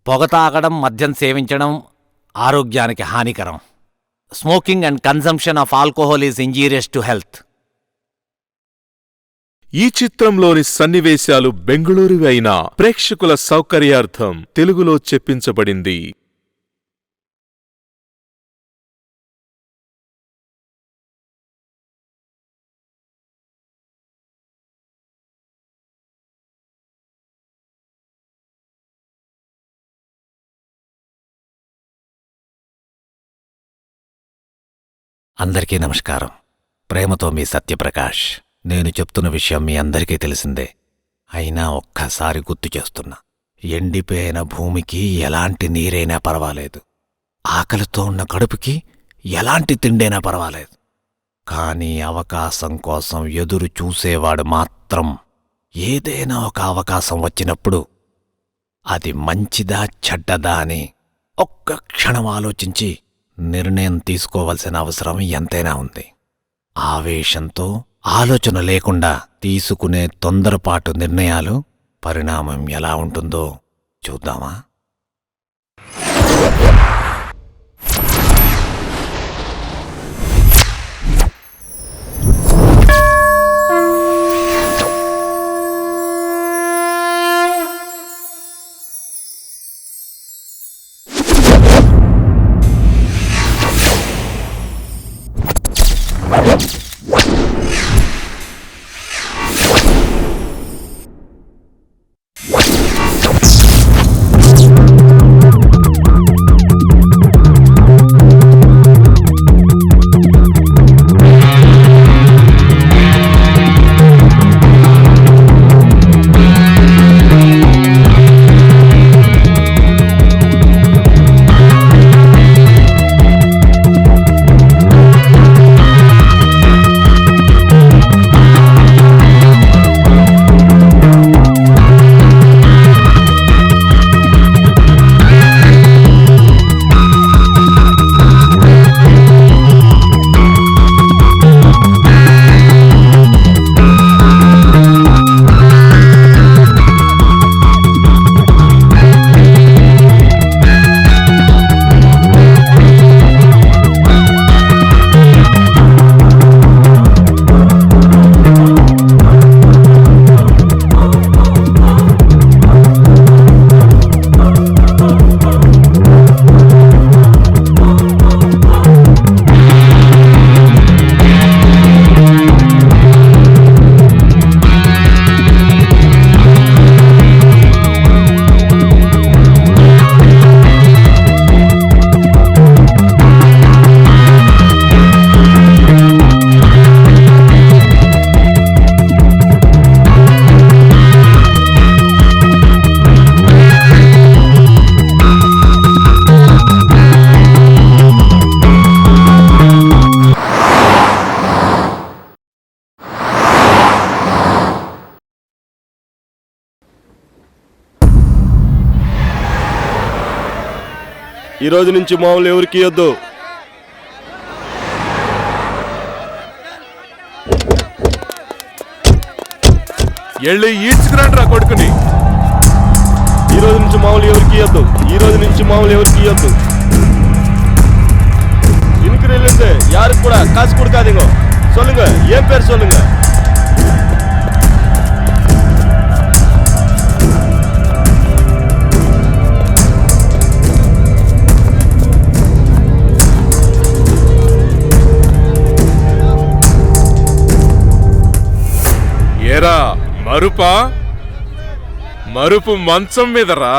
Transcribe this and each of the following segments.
పొగ తాగడం, మద్యం సేవించడం ఆరోగ్యానికి హానికరం. Smoking and consumption of alcohol is injurious to health. ఈ చిత్రంలోని సన్నివేశాలు బెంగుళూరువి అయినా ప్రేక్షకుల సౌకర్యార్థం తెలుగులో చెప్పించబడింది. అందరికీ నమస్కారం. ప్రేమతో మీ సత్యప్రకాష్. నేను చెప్తున్న విషయం మీ అందరికీ తెలిసిందే, అయినా ఒక్కసారి గుర్తు చేస్తున్నా. ఎండిపోయిన భూమికి ఎలాంటి నీరైనా పర్వాలేదు, ఆకలితో ఉన్న కడుపుకి ఎలాంటి తిండైనా పర్వాలేదు, కానీ అవకాశం కోసం ఎదురు చూసేవాడు మాత్రం ఏదైనా ఒక అవకాశం వచ్చినప్పుడు అది మంచిదా చెడ్డదా అని ఒక్క క్షణం ఆలోచించి నిర్ణయం తీసుకోవలసిన అవసరం ఎంతైనా ఉంది. ఆవేశంతో, ఆలోచన లేకుండా తీసుకునే తొందరపాటు నిర్ణయాలు పరిణామం ఎలా ఉంటుందో చూద్దామా? ఈ రోజు నుంచి మామూలు ఎవరికి ఇవ్వద్దు. ఎళ్ళి ఈడ్చుకురండ్రా కొడుకుని. ఈ రోజు నుంచి మామూలు ఎవరికి ఇవ్వద్దు. ఈ రోజు నుంచి మామూలు ఎవరికి ఇవ్వద్దు. இன்கிரிலிருந்து யாருக்கு கூட காசு கொடுக்காதீங்க. சொல்லுங்க, ஏன் பேர் சொல்லுங்க. ఏరా మరుపా? మరుపు మంచం మీదరా,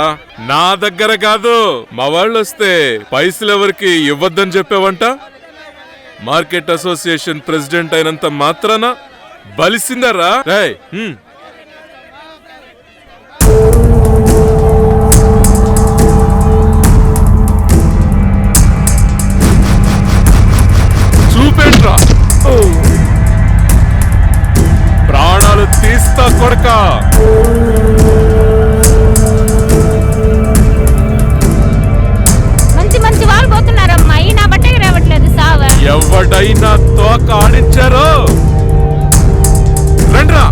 నా దగ్గర కాదు. మా వాళ్ళొస్తే పైసలెవరికి ఇవ్వద్దని చెప్పావంట. మార్కెట్ అసోసియేషన్ ప్రెసిడెంట్ అయినంత మాత్రాన బలిసిందరా. చూపేట్రా, ప్రాణాలు తీస్తా కొడకా. మంచి వాళ్ళు పోతున్నారమ్మా, ఈ నా బట్టకి రావట్లేదు సావ. ఎవడైనా తోక ఆడించారో రండ్రా.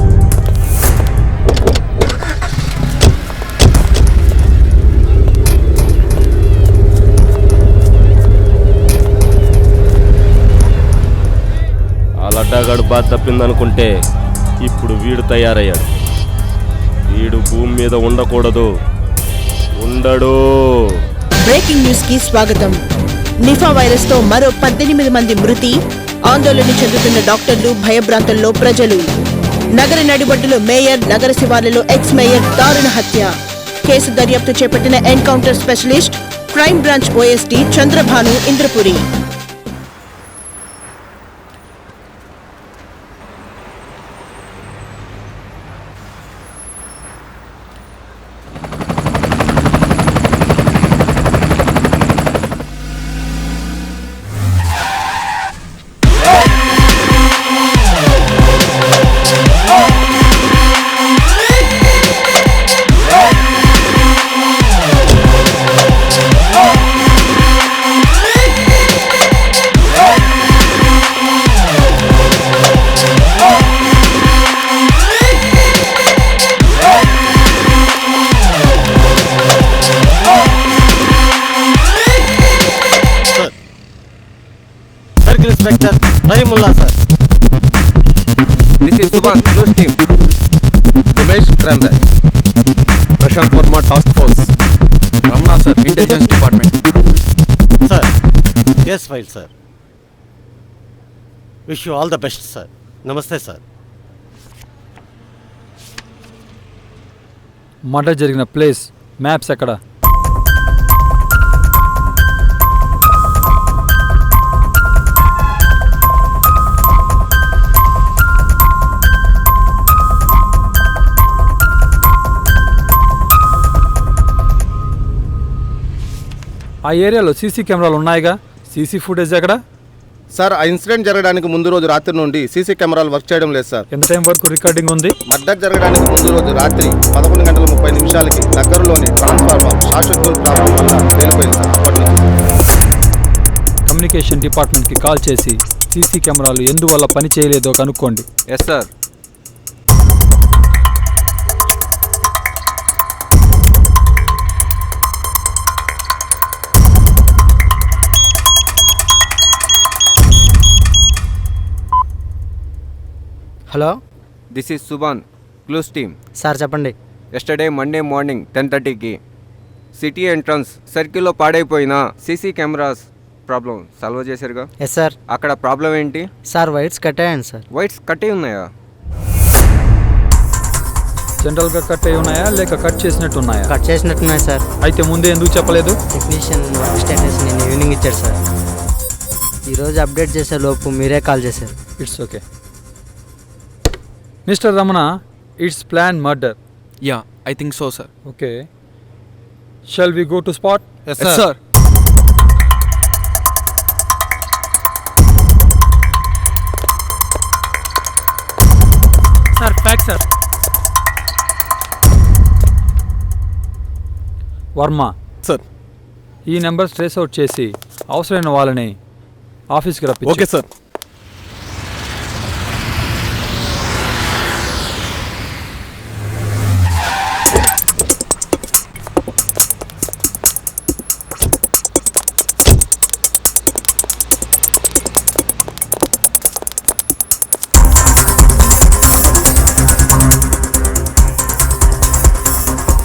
గడ్డగాడు బాధ తప్పిందనుకుంటే ఇప్పుడు వీడు తయారయ్యాడు. వీడు భూమి మీద ఉండకూడదు, ఉండడు. బ్రేకింగ్ న్యూస్ కి స్వాగతం. నిఫా వైరస్ తో మరో 18 మంది మృతి. ఆందోళన చెందుతున్న డాక్టర్లు, భయభ్రాంతుల్లో ప్రజలు. నగర నడిబొడ్డులో మేయర్, నగర శివార్లలో ఎక్స్ మేయర్ దారుణ హత్య. కేసు దర్యాప్తు చేపట్టిన encounter specialist, crime branch OSD Chandrabhanu Indrapuri. Inspector Rahimullah sir. This is Subhan, News Team. Ramesh, Crime Branch. Prashant Verma, Task Force. Ramna sir, Intelligence Department. Sir, yes file sir. Wish you all the best sir. Namaste sir. Murder జరిగిన place maps ఎక్కడ? ఆ ఏరియాలో CC కెమెరాలు ఉన్నాయిగా, CC footage ఎక్కడ? Sir, ఆ incident జరగడానికి ముందు రోజు రాత్రి నుండి సీసీ కెమెరాలు వర్క్ చేయడం లేదు సార్. ఎంత టైం వరకు రికార్డింగ్ ఉంది? మర్డర్ జరగడానికి ముందు రోజు రాత్రి 11:30 దగ్గరలోని ట్రాన్స్ఫార్మర్ షార్ట్ సర్క్యూట్ ప్రాబ్లం వల్ల పేలిపోయింది సార్. అప్పటి నుంచి కమ్యూనికేషన్ డిపార్ట్మెంట్కి కాల్ చేసి సీసీ కెమెరాలు ఎందువల్ల పని చేయలేదో కనుక్కోండి. Yes sir. Hello, This is Subhan, Clues Team. Sir చెప్పండి. Yesterday Monday morning 10:30కి సిటీ ఎంట్రన్స్ సర్కిల్లో పాడైపోయిన సీసీ కెమెరాస్ ప్రాబ్లం సాల్వ్ చేశారుగా? Yes sir. అక్కడ ప్రాబ్లం ఏంటి? సార్ వైర్స్ కట్టాయండి సార్. వైట్స్ కట్టే ఉన్నాయా? జనరల్గా కట్ అయి ఉన్నాయా లేక కట్ చేసినట్టు ఉన్నాయా? కట్ చేసినట్టున్నాయి సార్. అయితే ముందే ఎందుకు చెప్పలేదు? టెక్నీషియన్ వర్క్ స్టేటస్ నేను ఈవినింగ్ ఇచ్చాడు సార్. ఈరోజు అప్డేట్ చేసే లోపు మీరే కాల్ చేశారు. It's okay. Mister Ramana, it's plan murder. Yeah, I think so, sir. Okay, shall we go to spot? Yes, sir. Sir, fact, sir. Varma sir. ఈ నెంబర్స్ ట్రేస్ అవుట్ చేసి అవసరమైన వాళ్ళని ఆఫీస్కి రప్పించు. Okay sir.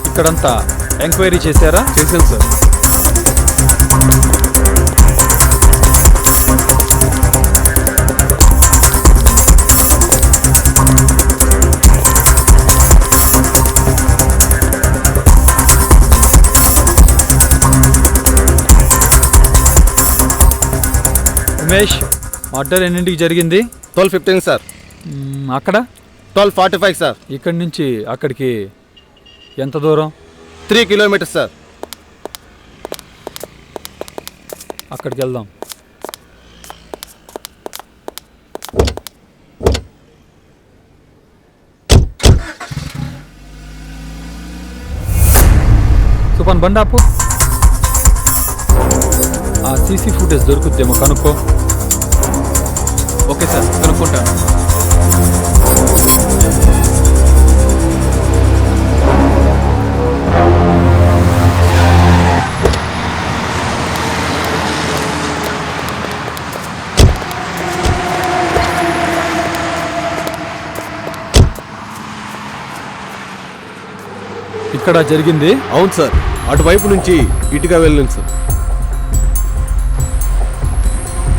ఇక్కడంతా ఎంక్వైరీ చేశారా? చేశాను సార్. ఉమేష్, మర్డర్ ఎన్నింటికి జరిగింది? 12:15 సార్. అక్కడ 12:45 సార్. ఇక్కడి నుంచి అక్కడికి ఎంత దూరం? 3 కిలోమీటర్స్ సార్. అక్కడికి వెళ్దాం. సుపన్ బండాపు, ఆ సీసీ ఫుటేజ్ దొరుకుద్దేమో కనుక్కో. ఓకే సార్, కనుక్కుంటాను. ఇక్కడ జరిగింది? అవును సార్, అటువైపు నుంచి ఇటుగా వెళ్ళింది sir.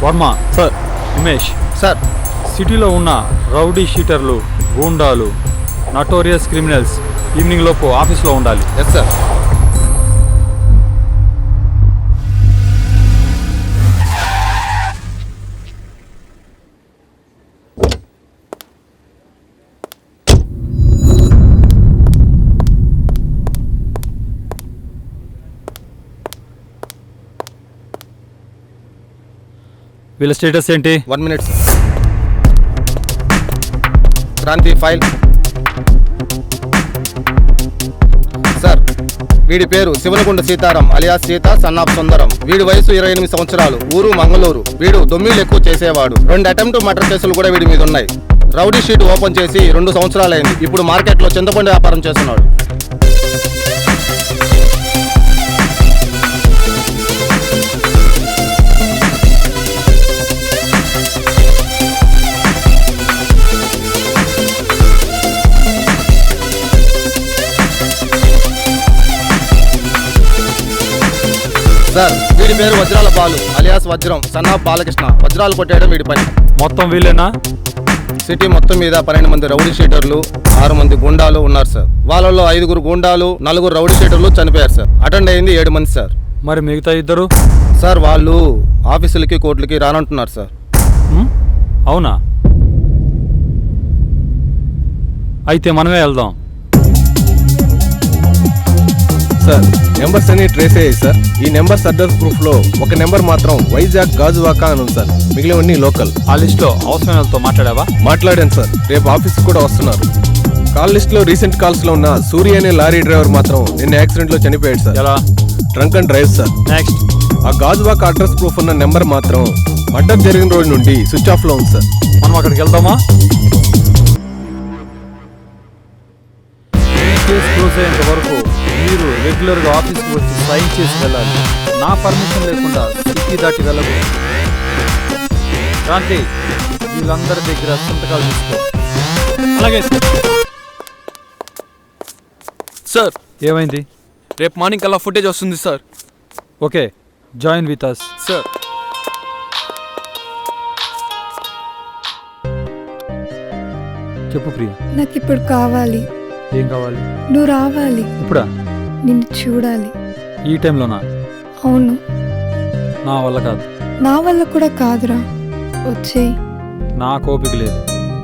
Varma sir. Umesh sir. సిటీలో ఉన్న రౌడీ షీటర్లు, గూండాలు, నటోరియస్ క్రిమినల్స్ ఈవినింగ్ లోపు ఆఫీస్లో ఉండాలి. Yes sir. వీళ్ళ స్టేటస్ ఏంటి? 1 minute sir. Kranthi file. Sir, వీడి పేరు శివనగుండ సీతారాం అలియాస్ సీత సన్నాఫ్ సుందరం. వీడి వయసు 28 సంవత్సరాలు. ఊరు మంగళూరు. వీడు దొమ్మిళ్ళు ఎక్కువ చేసేవాడు. 2 అటెంప్ట్ మర్డర్ కేసులు కూడా వీడి మీద ఉన్నాయి. రౌడీ షీట్ ఓపెన్ చేసి 2 సంవత్సరాలైంది. ఇప్పుడు మార్కెట్లో చింతపండు వ్యాపారం చేస్తున్నాడు. సార్, వీడి పేరు వజ్రాల బాలు అలియాస్ వజ్రం సన్నాఫ్ బాలకృష్ణ. వజ్రాలు కొట్టేయడం వీడి పని. మొత్తం వీళ్ళేనా? సిటీ మొత్తం మీద 12 మంది రౌడీ షీటర్లు, 6 మంది గుండాలు ఉన్నారు సార్. వాళ్ళలో 5 గుండాలు, 4 రౌడీ షీటర్లు చనిపోయారు సార్. అటెండ్ అయింది 7 మంది సార్. మరి మిగతా 2? సార్, వాళ్ళు ఆఫీసులకి కోర్టులకి రానంటున్నారు సార్. అవునా? అయితే మనమే వెళ్దాం. సార్, నెంబర్స్ అన్ని ట్రేస్ అయ్యాయి సార్. ఈ నెంబర్స్ అడ్రస్ ప్రూఫ్ లో ఒక నెంబర్ మాత్రం వైజాగ్ గాజువాక అని ఉంది సార్. మిగిలినవన్నీ లోకల్. ఆ లిస్ట్ లో అవసరమైన వాళ్ళతో మాట్లాడావా? మాట్లాడాను సార్. రేపు ఆఫీస్ కూడా వస్తున్నారు. కాల్ లిస్ట్ లో రీసెంట్ కాల్స్ లో ఉన్న సూర్య అనే లారీ డ్రైవర్ మాత్రం నిన్న యాక్సిడెంట్ లో చనిపోయాడు సార్. ఎలా? Drunk and drive sir. Next, ఆ గాజువాక అడ్రస్ ప్రూఫ్ ఉన్న నెంబర్ మాత్రం మర్డర్ జరిగిన రోజు నుండి స్విచ్ ఆఫ్ లో ఉంది సార్. మనం అక్కడికి వెళ్దామా? కేసు క్లోజ్ అయ్యేంత వరకు మీరు రెగ్యులర్గా ఆఫీస్కి వచ్చి సైన్ చేసి వెళ్ళాలి. నా పర్మిషన్ లేకుండా సిటీ దాటి వెళ్ళకూడదు. క్రాంతి, వీళ్ళందరి దగ్గర సంతకాలు తీసుకో. అలాగే సార్. ఏమైంది? రేపు మార్నింగ్ కల్లా ఫుటేజ్ వస్తుంది sir. Okay, join with us. Sir. చెప్పు ప్రియా. నాకు ఇప్పుడు కావాలి. ఏం కావాలి? నువ్వు రావాలి. ఇప్పుడా? నిన్ను చూడాలి. ఈ టైంలోనా? అవును. నా వల్ల కాదు. నా వల్ల కూడా కాదురా. వచ్చేయ్. నా కోపిక లేదు.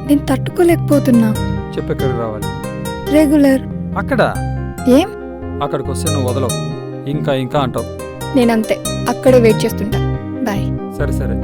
నేను తట్టుకోలేకపోతున్నా. చెప్పెక్కడికి రావాలి? రెగ్యులర్. అక్కడ? ఏం? అక్కడికి వస్తే నువ్వు వదలవు, ఇంకా ఇంకా అంటావు. నేనంతే, అక్కడే వెయిట్ చేస్తుంటా. బాయ్. సరే సరే.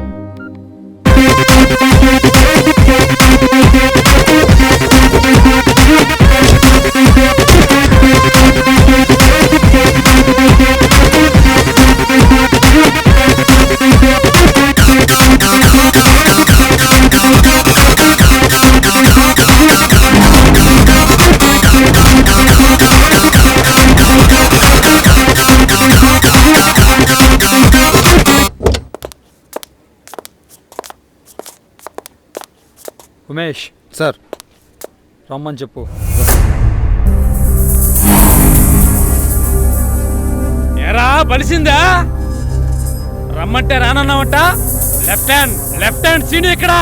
ఉమేష్ సార్, రమ్మని చెప్పు. ఎరా బలిసిందా? రమ్మంటే రానన్నావంట. లెఫ్ట్ హ్యాండ్ సీను ఇక్కడ.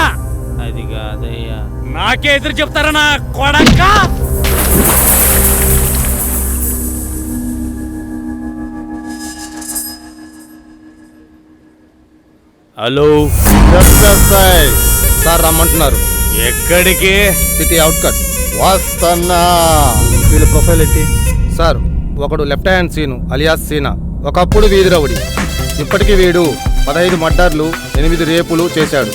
అది కాదయ్యా. నాకే ఎదురు చెప్తారా నా కొడక? హలో సార్, రమ్మంటున్నారు. ఎక్కడికి? సిటీ అవుట్కట్. వస్తన్నా. వీళ్ళ ప్రొఫైల్ ఏంటి? సార్, ఒకడు లెఫ్ట్ హ్యాండ్ సీను అలియాస్ సీనా. ఒకప్పుడు వీధి రౌడీ. ఇప్పటికీ వీడు 15 మర్డర్లు, 8 రేపులు చేశాడు.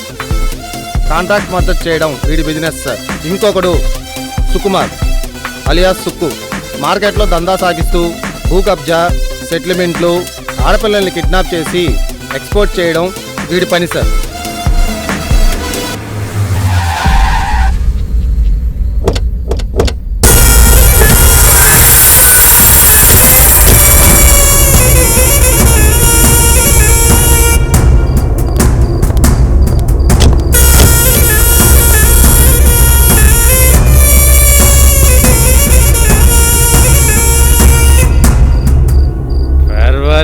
కాంట్రాక్ట్ మద్దతు చేయడం వీడి బిజినెస్ సార్. ఇంకొకడు సుకుమార్ అలియాస్ సుక్కు. మార్కెట్లో దందా సాగిస్తూ భూ కబ్జా, సెటిల్మెంట్లు, ఆడపిల్లల్ని కిడ్నాప్ చేసి ఎక్స్పోర్ట్ చేయడం వీడి పని సార్.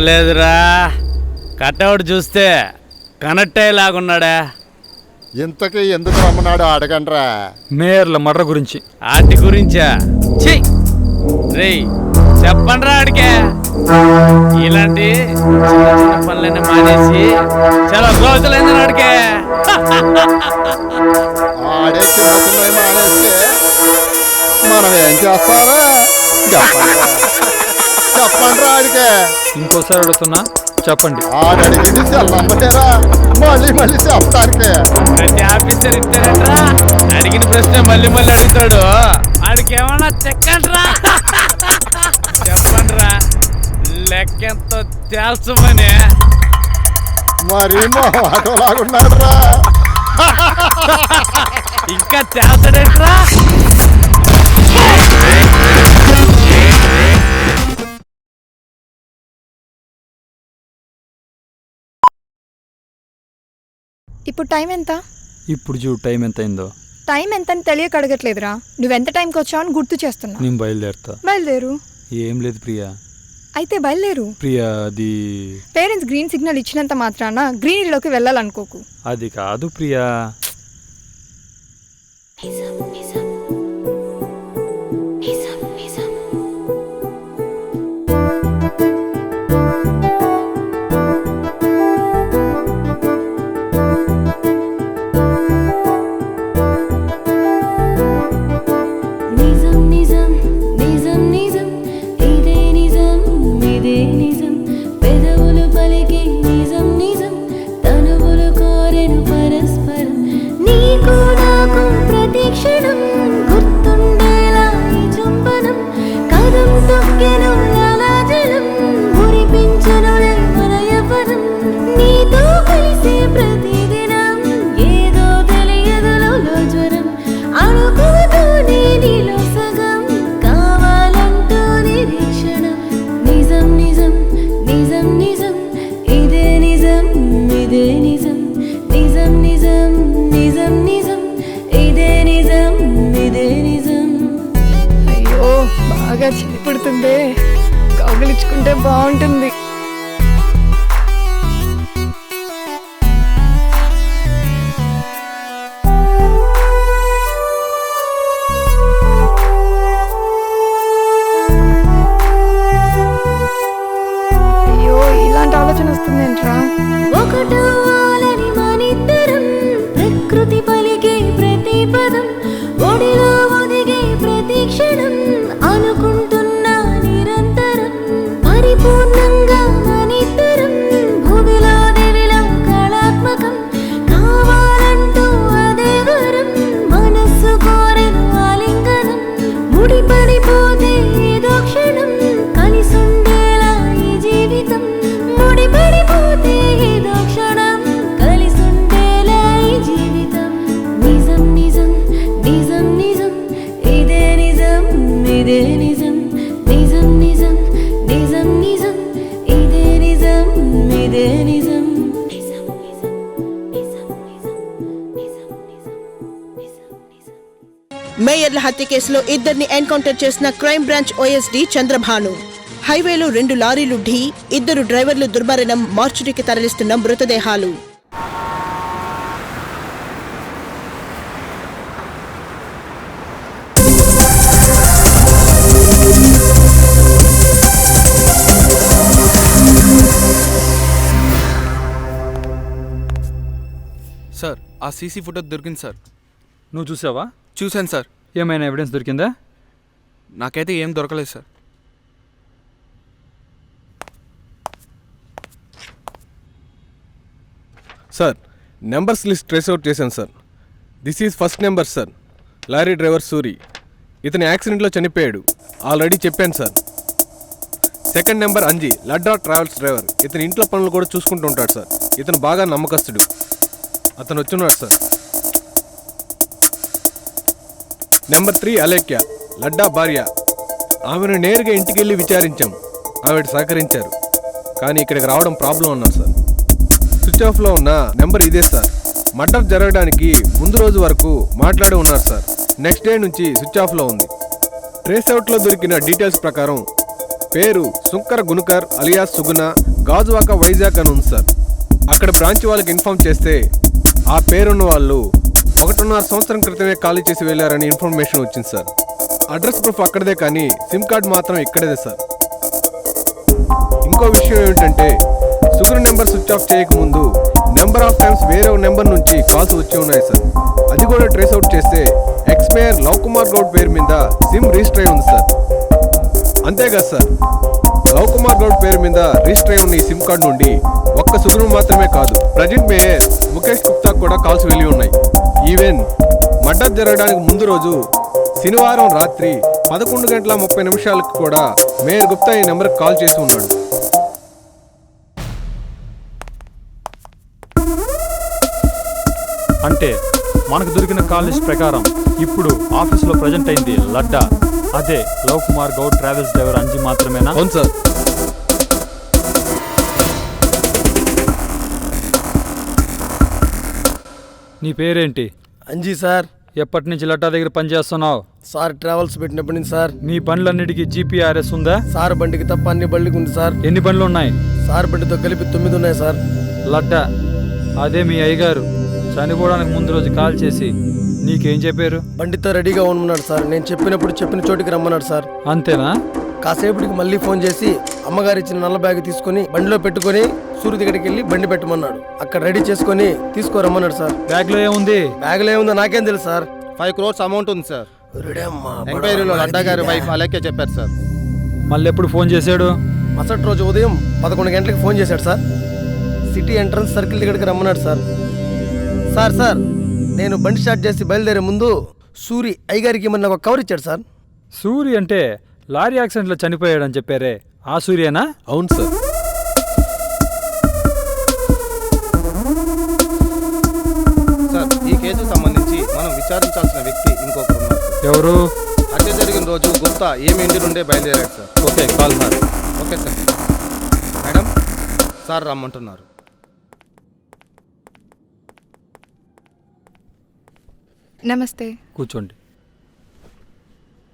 కనబడలేదురా. కట్అవుట్ చూస్తే కనెక్ట్ అయ్యేలాగున్నాడా. ఇంతకీ ఎందుకు రమ్మన్నాడు అడగండ్రా. మేయర్ల మర్ర గురించి. ఆటి గురించా? ఛీ రేయ్ చెప్పండ్రా ఆడికే. ఇలాంటి చిన్న చిన్న పనులన్నీ మానేసి చాలా రోజులైంది ఆడికే. ఆడే చిన్న చిన్నవి మానేస్తే మనం ఏం చేస్తారా? చెప్పండ్రా ఆడికే. ఇంకోసారి అడుగుతున్నా చెప్పండి. ఆడడిగింది చెల్లమ్మటేరా, మళ్ళీ మళ్ళీ చెప్తానికే. ప్రతి ఆఫీసర్ ఇస్తారట్రా, అడిగిన ప్రశ్న మళ్ళీ మళ్ళీ అడుగుతాడు. ఆడికి ఏమన్నా చెక్కండ్రా. చెప్పండ్రా లెక్కెంతో తేల్చమని. మరి మా ఆటోలాగున్నాడు రా. ఇంకా తేల్చడేట్రా. ఇప్పుడు టైం ఎంత? ఇప్పుడు చూడు టైం ఎంత అయిందో. టైం ఎంత అని తెలియక అడగట్లేదురా, నువ్వెంత టైంకి వచ్చావు అని గుర్తు చేస్తున్నా. నేను బయలుదేరుతా. బయలుదేరు. ఏం లేదు ప్రియా. అయితే బయలుదేరు. ప్రియా అది పేరెంట్స్ గ్రీన్ సిగ్నల్ ఇచ్చినంత మాత్రాన గ్రీనరీలోకి వెళ్ళాలనుకోకు. అది కాదు ప్రియా. అయ్యో బాగా చలి పుడుతుంది, కౌగిలించుకుంటే బాగుంటుంది. అయ్యో ఇలాంటి ఆలోచన వస్తుంది ఏంట్రా. ప్రకృతి పలికే ప్రతి పదం, ఒడిలో ఒదిగే ప్రతి క్షణం, అనుకుంటున్నా నిరంతరం పరిపూర్ణంగా మనిద్దరం, భూమిలో దేవిలో కళాత్మకం కావాలంటూ అదే వరం, మనస్సు కోరెను ఆలింగనం, ముడిపడిపోతే ఏదో క్షణం కలిసుండేలా ఈ జీవితం, ముడిపడిపోతే ఏదో క్షణం కలిసుండేలా ఈ జీవితం. నిజం నిజం నిజం నిజం ఇదే నిజం ఇదే నిజం, నిజం నిజం నిజం నిజం ఇదే నిజం ఇదే నిజం. మేయర్ల హత్య కేసులో ఇద్దరిని ఎన్కౌంటర్ చేసిన క్రైమ్ బ్రాంచ్ ఓఎస్డీ చంద్రభాను. హైవేలో 2 లారీలు ఢీ, 2 డ్రైవర్లు దుర్మరణం, మార్చురీకి తరలిస్తున్న మృతదేహాలు. సార్ ఆ సీసీ ఫుటేజ్ దొరికింది సార్. నువ్వు చూసావా? చూశాను సార్. ఏమైనా ఎవిడెన్స్ దొరికిందా? నాకైతే ఏం దొరకలేదు sir. Sir numbers list trace out చేశాను sir. This is first number sir, lorry driver Suri. ఇతని యాక్సిడెంట్లో చనిపోయాడు, ఆల్రెడీ చెప్పాను sir. Second number Anji, Ladda travels driver. ఇతని ఇంట్లో పనులు కూడా చూసుకుంటూ ఉంటాడు సార్. ఇతను బాగా నమ్మకస్తుడు. అతను వచ్చున్నాడు సార్. నెంబర్ 3 అలేఖ్య, లడ్డా భార్య. ఆమెను నేరుగా ఇంటికి వెళ్ళి విచారించాం, ఆవిడ సహకరించారు. కానీ ఇక్కడికి రావడం ప్రాబ్లం అన్నారు సార్. స్విచ్ ఆఫ్లో ఉన్న నెంబర్ ఇదే సార్. మర్డర్ జరగడానికి ముందు రోజు వరకు మాట్లాడి ఉన్నారు సార్. నెక్స్ట్ డే నుంచి స్విచ్ ఆఫ్లో ఉంది. ట్రేస్ అవుట్లో దొరికిన డీటెయిల్స్ ప్రకారం పేరు సుంకర గునుకర్ అలియాస్ సుగుణ, గాజువాక వైజాగ్ అని ఉంది సార్. అక్కడ బ్రాంచ్ వాళ్ళకి ఇన్ఫార్మ్ చేస్తే ఆ పేరున్న వాళ్ళు 1.5 సంవత్సరం క్రితమే ఖాళీ చేసి వెళ్ళారని ఇన్ఫర్మేషన్ వచ్చింది సార్. అడ్రస్ ప్రూఫ్ అక్కడదే కానీ సిమ్ కార్డ్ మాత్రం ఇక్కడదే సార్. ఇంకో విషయం ఏమిటంటే సుగుణ నెంబర్ స్విచ్ ఆఫ్ చేయకముందు నెంబర్ ఆఫ్ టైమ్స్ వేరే నెంబర్ నుంచి కాల్స్ వచ్చి ఉన్నాయి సార్. అది కూడా ట్రేస్ అవుట్ చేస్తే ఎక్స్ మేయర్ లవ్ కుమార్ గౌడ్ పేరు మీద సిమ్ రిజిస్టర్ అయి ఉంది సార్. అంతేకాదు సార్, లవ్ కుమార్ గౌడ్ పేరు మీద రిజిస్టర్ అయి ఉన్న ఈ సిమ్ కార్డు నుండి ఒక్క సుగుణ మాత్రమే కాదు, ప్రజెంట్ మేయర్ ముఖేష్ గుప్తా కూడా కాల్స్ వెళ్ళి ఉన్నాయి. ఈవెన్ మర్డర్ జరగడానికి ముందు రోజు శనివారం రాత్రి 11:30 కూడా మేయర్ గుప్తా ఈ నెంబర్కి కాల్ చేసి ఉన్నాడు. అంటే మనకు దొరికిన కాల్ లిస్ట్ ప్రకారం ఇప్పుడు ఆఫీస్లో ప్రజెంట్ అయింది లడ్డా, అదే love Kumar Goud travels driver Anji మాత్రమేనా? అవును సార్. నీ పేరేంటి? అంజీ సార్. ఎప్పటి నుంచి లడ్డా దగ్గర పనిచేస్తున్నావు? సార్ ట్రావెల్స్ పెట్టినప్పటి నుంచి సార్. మీ బండ్లన్నిటికీ జీపీఆర్ఎస్ ఉందా? సార్ బండికి తప్ప అన్ని బండికి ఉంది సార్. ఎన్ని బండ్లు ఉన్నాయి? సార్ బండితో కలిపి 9 ఉన్నాయి సార్. లడ్డా, అదే మీ అయ్యగారు చనిపోవడానికి ముందు రోజు కాల్ చేసి నీకేం చెప్పారు? బండితో రెడీగా ఉన్నాడు సార్. నేను చెప్పినప్పుడు చెప్పిన చోటికి రమ్మన్నాడు సార్. అంతేనా? కాసేపటికి మళ్ళీ ఫోన్ చేసి అమ్మగారు ఇచ్చిన నల్ల బ్యాగ్ తీసుకుని బండిలో పెట్టుకుని సూర్యు దగ్గరికి వెళ్ళి బండి పెట్టమన్నాడు. అక్కడ రెడీ చేసుకుని తీసుకోరమ్మన్నాడు సార్. బ్యాగ్ లో ఏముంది? బ్యాగ్ లో ఏముందో నాకేం తెలుసు సార్. 5 crores అమౌంట్ ఉంది సార్. ఎంక్వైరీలో లడ్డా గారి వైఫ్ అలాగే చెప్పారు సార్. మళ్ళీ ఎప్పుడు ఫోన్ చేశాడు? మరుసటి రోజు ఉదయం 11 గంటలకు ఫోన్ చేశాడు సార్. సిటీ ఎంట్రన్స్ సర్కిల్ దగ్గరికి రమ్మన్నాడు సార్. సార్ నేను బండి స్టార్ట్ చేసి బయలుదేరే ముందు సూరి అయ్యగారికి ఏమన్నా ఒక కవర్ ఇచ్చాడు సార్. సూరి అంటే లారీ యాక్సిడెంట్లో చనిపోయాడని చెప్పారే, ఆ సూర్యేనా? అవును సార్. సార్, ఈ కేసుకు సంబంధించి మనం విచారించాల్సిన వ్యక్తి ఇంకొకరు ఉన్నారు. ఎవరు? హత్య జరిగిన రోజు గుప్తా ఏమి ఇంటి నుండే బయలుదేరాడు sir. Okay, call sir. Okay sir. Madam, sir రమ్మంటున్నారు. నమస్తే. కూర్చోండి.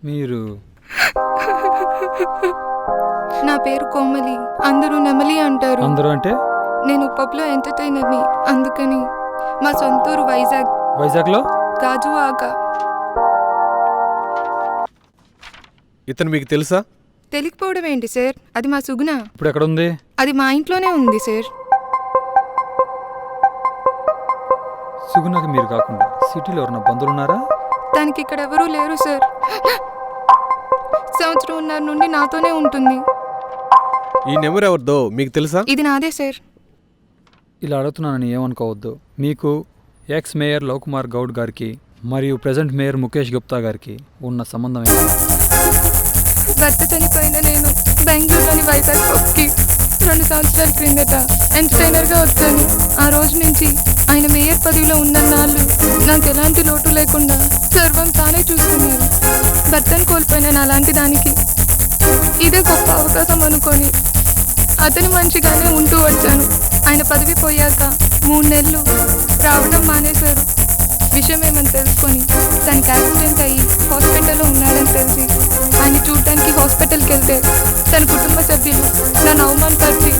మీరు? నా పేరు కోమలి, అందరూ నెమలి అంటారు. అందరూ అంటే? నేను పబ్లో ఎంటర్టైనర్ని, అందుకని. మా సొంతూరు వైజాగ్. వైజాగ్లో? గాజువాక. ఇతను మీకు తెలుసా? తెలియకపోవడం ఏంటి సార్, అది మా సుగుణ. ఇప్పుడు ఎక్కడ ఉంది? అది మా ఇంట్లోనే ఉంది సార్. సుగుణకి మీరు కాకుండా సిటీలో ఎవరన్నా బంధువులు ఉన్నారా? దానికి ఇక్కడ ఎవరూ లేరు సార్. సంవత్సరంన్నర నుండి నాతోనే ఉంటుంది. ఈ నెంబర్ ఎవరిదో మీకు తెలుసా? ఇది నాదే సార్. ఇలా అడుగుతున్నానని ఏమనుకోవద్దు. మీకు ఎక్స్ మేయర్ లవ్ కుమార్ గౌడ్ గారికి మరియు ప్రెజెంట్ మేయర్ ముఖేష్ గుప్తా గారికి ఉన్న సంబంధం ఏంటి? భర్త చనిపోయిన నేను బెంగళూరులోని వైజాగ్ పబ్కి 2 సంవత్సరాల క్రిందట ఎంటర్టైనర్గా వచ్చాను. ఆ రోజు నుంచి ఆయన మేయర్ పదవిలో ఉన్నన్నాళ్ళు నాకు ఎలాంటి లోటు లేకుండా సర్వం తానే చూసుకున్నారు. భర్తను కోల్పోయిన అలాంటి దానికి ఇదే గొప్ప అవకాశం అనుకొని అతని మనిషిగానే ఉంటూ వచ్చాను. ఆయన పదవి పోయాక 3 నెలలు రావడం మానేశారు. విషయం ఏమని తెలుసుకొని తనకి యాక్సిడెంట్ అయ్యి హాస్పిటల్లో ఉన్నాడని తెలిసి ఆయన చూడటానికి హాస్పిటల్కి వెళ్తే తన కుటుంబ సభ్యులు నన్ను అవమానపరిచి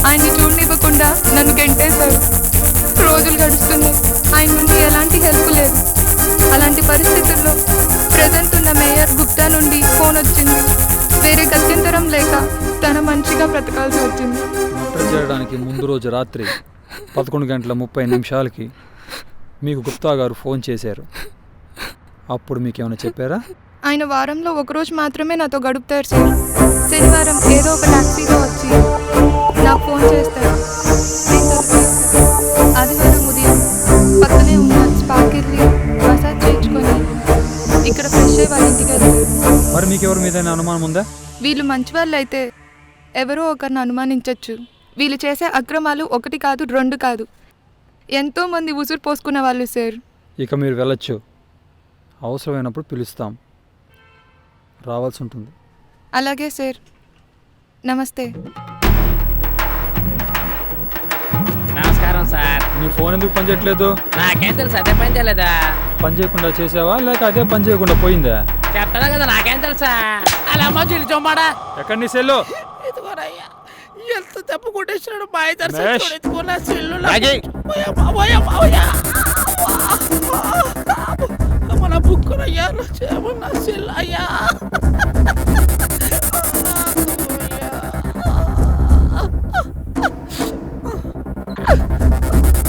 ఆయన్ని చూడనివ్వకుండా నన్ను గెంటేశారు. రోజులు గడుస్తున్నాయి, ఆయన నుండి ఎలాంటి హెల్ప్ లేదు. అలాంటి పరిస్థితుల్లో ప్రజెంట్ ఉన్న మేయర్ గుప్తా నుండి ఫోన్ వచ్చింది. వేరే గత్యంతరం లేక తన మంచిగా బ్రతకాల్సి వచ్చింది. మర్డర్ చేయడానికి ముందు రోజు రాత్రి 11:30 మీకు గుప్తా గారు ఫోన్ చేశారు. అప్పుడు మీకేమైనా చెప్పారా? ఆయన వారంలో ఒకరోజు మాత్రమే నాతో గడుపుతారు సార్. శనివారం ఏదో ఒక టాక్సీలో వచ్చి నాకు ఫోన్ చేస్తారు. ఆదివారం ఉదయం పక్కనే ఉన్న స్పాకి వెళ్ళి మసాజ్ చేయించుకొని ఇక్కడ ఫ్రెష్ అయ్యి వాళ్ళ ఇంటికి వెళ్తారు. మరి మీకు ఎవరి మీద అనుమానం ఉందా? వీళ్ళు మంచి వాళ్ళు అయితే ఎవరో ఒకరిని అనుమానించవచ్చు. వీళ్ళు చేసే అక్రమాలు 1 కాదు 2 కాదు, ఎంతోమంది ఉసురు పోసుకున్న వాళ్ళు సార్. ఇక మీరు వెళ్ళొచ్చు. అవసరమైనప్పుడు పిలుస్తాం, రావాల్సి ఉంటుంది. అలాగే సార్. నమస్తే. నమస్కారం సార్. నీ ఫోన్ ఎందుకు పనిచేయట్లేదు? నాకేం తెలుసు, అదే పని చేయలేదా? పని చేయకుండా చేసావా లేక అదే పని చేయకుండా పోయిందా? చెప్తాను కదా నాకేం తెలుసా అలా అమ్మ చిల్లి చొమ్మాడా ఎక్కడి నీ సెల్లు ఎత్తుకోరయ్యా ఎంత తప్పు కొట్టేస్తున్నాడు మా మహేష్. ఎత్తుకున్న సెల్లు రాజీ. మన బుక్కురయ్యా నా సెల్ అయ్యా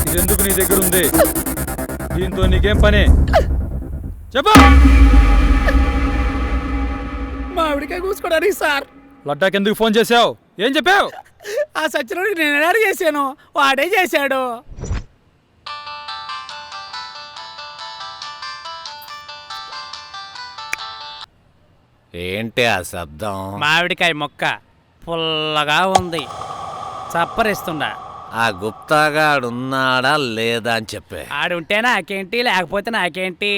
ఇదెందుకు నీ దగ్గర ఉంది? దీంతో నీకేం పని చెప్పు. మామిడికాయ కూసుకోవడానికి సార్. లడ్డాకి ఎందుకు ఫోన్ చేసావు? ఏం చెప్పావు? ఆ సచ్చినోడికి నేను ఎలా చేశాను వాడే చేశాడు. ఏంటి ఆ శబ్దం? మామిడికాయ మొక్క పుల్లగా ఉంది చప్పరిస్తుండా. ఆ గుప్తాగాడున్నాడా లేదా అని చెప్పే. ఆడుంటే నాకేంటి లేకపోతే నాకేంటి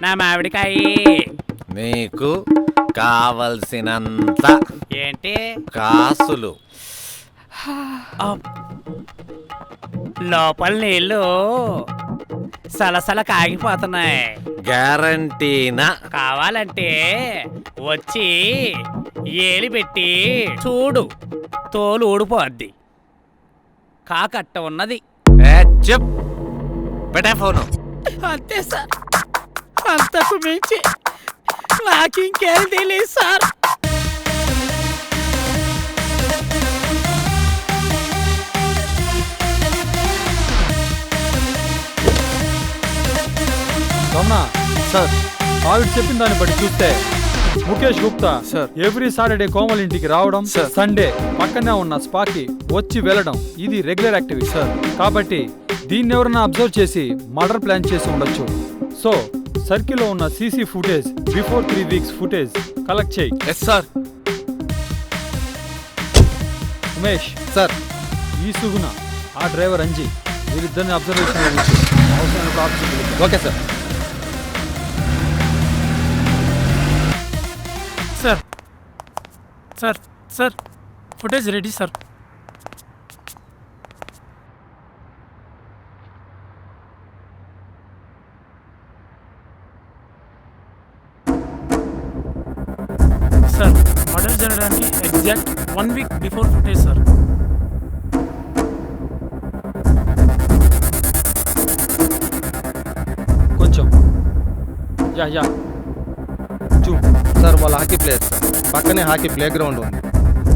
నా మామిడికాయ. నీకు కావలసినంత ఏంటి కాసులు. లోపల నీళ్ళు సలసల కాగిపోతున్నాయి. గ్యారంటీనా? కావాలంటే వచ్చి ఏలి పెట్టి చూడు తోలు ఊడిపోద్ది. కాకట్ట ఉన్నది. చెప్ పెట్టే ఫోను. అంతే సార్ అంతకు మించి నాకింకేం తెలియదు సార్. రమణ సార్, ఆవిడ చెప్పిన దాన్ని బట్టి చూస్తే Mukesh Gupta sir every Saturday Komal ఇంటికి రావడం, సండే పక్కనే ఉన్న స్పాకి వచ్చి వెళ్ళడం ఇది రెగ్యులర్ యాక్టివిటీ సార్. కాబట్టి దీన్ని ఎవరైనా అబ్జర్వ్ చేసి మర్డర్ ప్లాన్ చేసి ఉండొచ్చు. సో సర్కిల్లో ఉన్న CC footage before 3 weeks footage collect చేయి. Yes sir. ఉమేష్ సార్, ఈ సుగుణ ఆ డ్రైవర్ అంజీ వీరిద్దరిని అబ్జర్వేషన్ అవసరమైన office. Okay sir. Sir sir sir footage ready sir. Sir murder జరగడానికి exact 1 week before footage sir. కొంచెం యా యా సార్ వాళ్ళ హాకీ ప్లేయర్స్ సార్. పక్కనే hockey play ground ఉంది.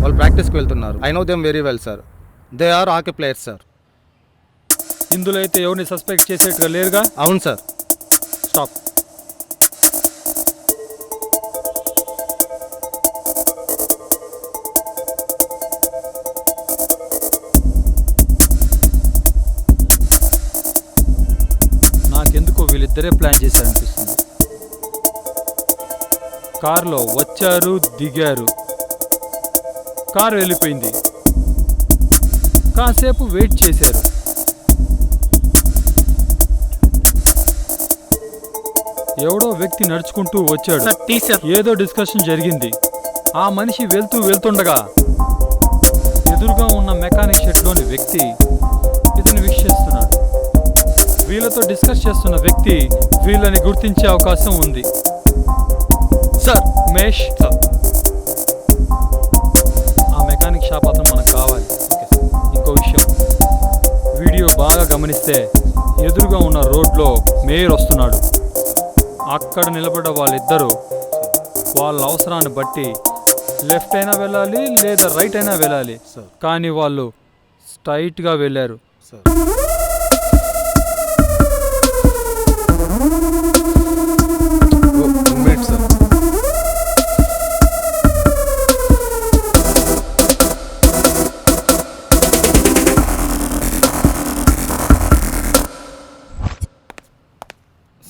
వాళ్ళు ప్రాక్టీస్కి వెళ్తున్నారు. I know them very well sir. They are hockey players sir. ఇందులో అయితే ఎవరిని సస్పెక్ట్ చేసేట్టుగా లేరుగా? అవును సార్. స్టాప్. నాకెందుకో వీళ్ళిద్దరే ప్లాన్ చేశారనిపిస్తుంది. కారులో వచ్చారు, దిగారు, కారు వెళ్ళిపోయింది, కాసేపు వెయిట్ చేశారు. ఎవడో వ్యక్తి నడుచుకుంటూ వచ్చాడు. ఏదో డిస్కషన్ జరిగింది. ఆ మనిషి వెళ్తుండగా ఎదురుగా ఉన్న మెకానిక్ షెడ్లోని వ్యక్తి ఇతను విష్ చేస్తున్నాడు. వీళ్ళతో డిస్కస్ చేస్తున్న వ్యక్తి వీళ్ళని గుర్తించే అవకాశం ఉంది. సార్ ఉమేష్ సార్, ఆ మెకానిక్ షాప్ అతను మనకు కావాలి. ఇంకో విషయం, వీడియో బాగా గమనిస్తే ఎదురుగా ఉన్న రోడ్లో మేయర్ వస్తున్నాడు. అక్కడ నిలబడ్డ వాళ్ళిద్దరూ వాళ్ళ అవసరాన్ని బట్టి లెఫ్ట్ అయినా వెళ్ళాలి లేదా రైట్ అయినా వెళ్ళాలి, కానీ వాళ్ళు స్ట్రైట్గా వెళ్ళారు.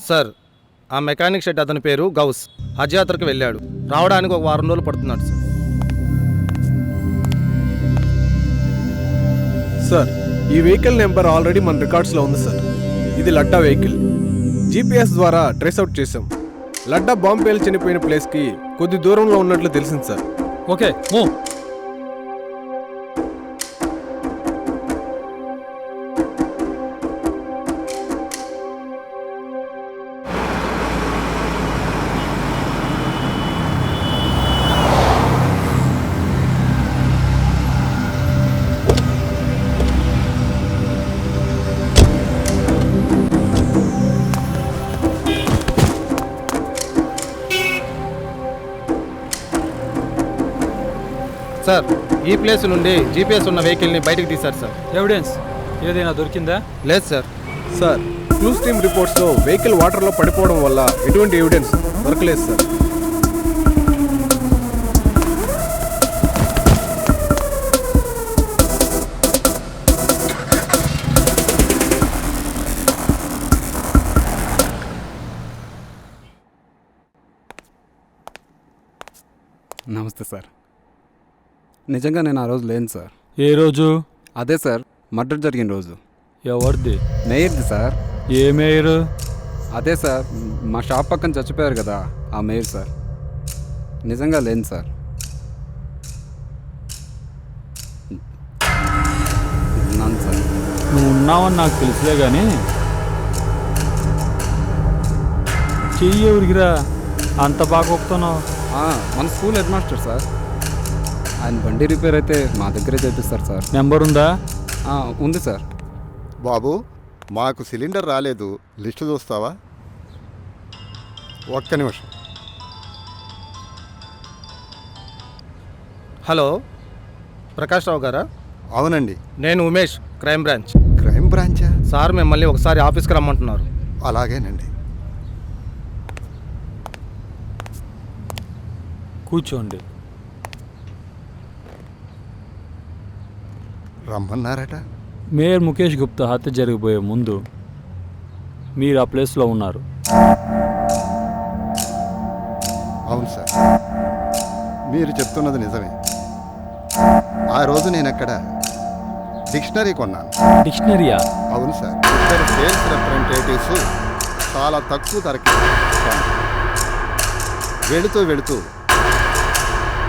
సార్, ఆ మెకానిక్ షెడ్ అతని పేరు గౌస్. హజ్ యాత్రకు వెళ్ళాడు. రావడానికి ఒక 1 వారం రోజులు పడుతున్నాడు సార్. సార్, ఈ వెహికల్ నెంబర్ ఆల్రెడీ మన రికార్డ్స్లో ఉంది సార్. ఇది లడ్డా వెహికల్. జీపీఎస్ ద్వారా ట్రేస్ అవుట్ చేసాం. లడ్డా బాంబేలో చనిపోయిన ప్లేస్కి కొద్ది దూరంలో ఉన్నట్లు తెలిసింది సార్. Okay move. సార్ ఈ ప్లేస్ నుండి జీపీఎస్ ఉన్న వెహికల్ని బయటకు తీశారు సార్. ఎవిడెన్స్ ఏదైనా దొరికిందా? లేదు సార్. సార్ క్లూస్ టీమ్ రిపోర్ట్స్లో వెహికల్ వాటర్లో పడిపోవడం వల్ల ఎటువంటి ఎవిడెన్స్ దొరకలేదు సార్. నమస్తే సార్. నిజంగా నేను ఆ రోజు లేను సార్. ఏ రోజు? అదే సార్ మర్డర్ జరిగిన రోజు. ఎవరిది? మేయర్ది సార్. A mayor? అదే సార్ మా షాప్ పక్కన చచ్చిపోయారు కదా ఆ మేయర్ సార్. నిజంగా లేను సార్. ఉన్నాను సార్. నువ్వు ఉన్నావని నాకు తెలుసులే కానీ చెయ్యి ఎవరికిరా అంత బాగా ఒప్పుతున్నావు? మన స్కూల్ హెడ్ మాస్టర్ సార్. ఆయన బండి రిపేర్ అయితే మా దగ్గరే చేపిస్తారు సార్. నెంబర్ ఉందా? ఉంది సార్. బాబు మాకు సిలిండర్ రాలేదు, లిస్టు చూస్తావా? ఒక్క నిమిషం. హలో, ప్రకాష్ రావు గారా? అవునండి. నేను ఉమేష్, క్రైమ్ బ్రాంచ్. క్రైమ్ బ్రాంచా? సార్ మిమ్మల్ని ఒకసారి ఆఫీస్కి రమ్మంటున్నారు. అలాగేనండి. కూర్చోండి. రమ్మన్నారట. మేయర్ ముఖేష్ గుప్తా హత్య జరిగిపోయే ముందు మీరు ఆ ప్లేస్లో ఉన్నారు. అవును సార్, మీరు చెప్తున్నది నిజమే. ఆ రోజు నేను అక్కడ డిక్షనరీ కొన్నాను. డిక్షనరీయా? అవును సార్. ఇద్దరు సేల్స్ రిప్రజెంటేటివ్స్ చాలా తక్కువ ధరకి వెళుతూ వెళుతూ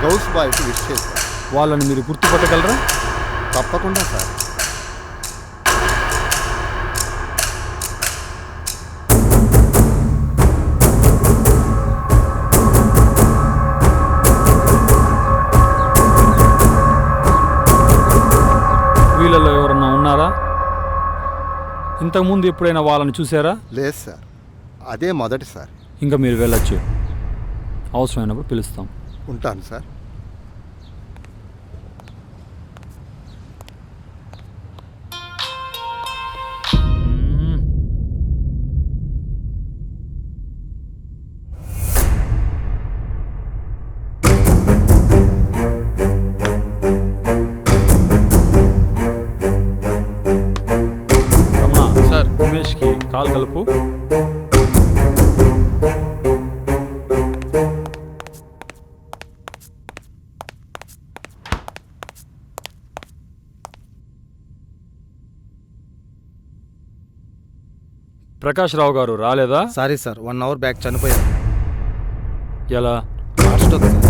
గౌస్ బాయ్కి విష్ చేశారు. వాళ్ళని మీరు గుర్తుపట్టగలరా? తప్పకుండా సార్. వీళ్ళలో ఎవరన్నా ఉన్నారా? ఇంతకుముందు ఎప్పుడైనా వాళ్ళని చూసారా? లేదు సార్, అదే మొదటిసారి. ఇంకా మీరు వెళ్ళొచ్చు, అవసరమైనప్పుడు పిలుస్తాం. ఉంటాను సార్. సార్ ఉమేష్కి కాల్ కలుపు. ప్రకాష్ రావు గారు రాలేదా? సారీ సార్, 1 అవర్ బ్యాక్ చనిపోయారు. ఎలా? Heart stroke sir.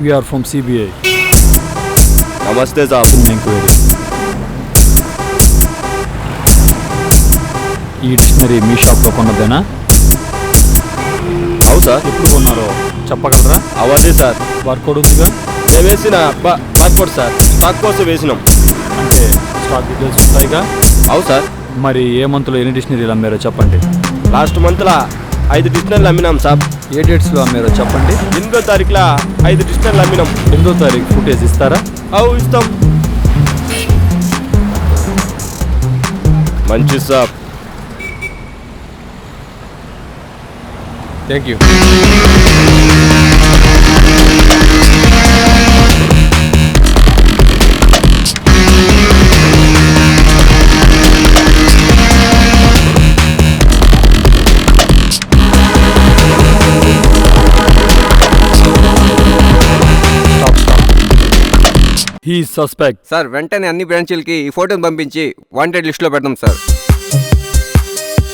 We are from CBI. నమస్తే సాబ్. ఎంక్వైరీ. ఈ డిక్షనరీ మీ షాప్లో కొన్నదేనా? అవు సార్. ఎప్పుడు కొన్నారో చెప్పగలరా? అవదే సార్. బార్కోడ్ ఉందిగా? మేము వేసిన బార్కోడ్ సార్, స్టాక్ కోసం వేసినాం. అంటే స్టాక్ డీటెయిల్స్ ఉంటాయిగా? అవు సార్. మరి ఏ మంత్లో ఎన్ని డిక్షనరీలు అమ్మారో చెప్పండి. లాస్ట్ మంత్లో 5 డిక్షనరీలు అమ్మినాం సార్. ఏ డేట్స్లో అమ్మారో చెప్పండి. 8వ తారీఖులో 5 డిక్షనరీలు అమ్మినాం. 8వ తారీఖు ఫుటేజ్ ఇస్తారా? అవు ఇస్తాం. మంచి sir. Thank you. He suspect. Sir వెంటనే అన్ని బ్రాంచీలకి ఈ ఫోటోని పంపించి వాంటెడ్ లిస్ట్లో పెడదాం సార్.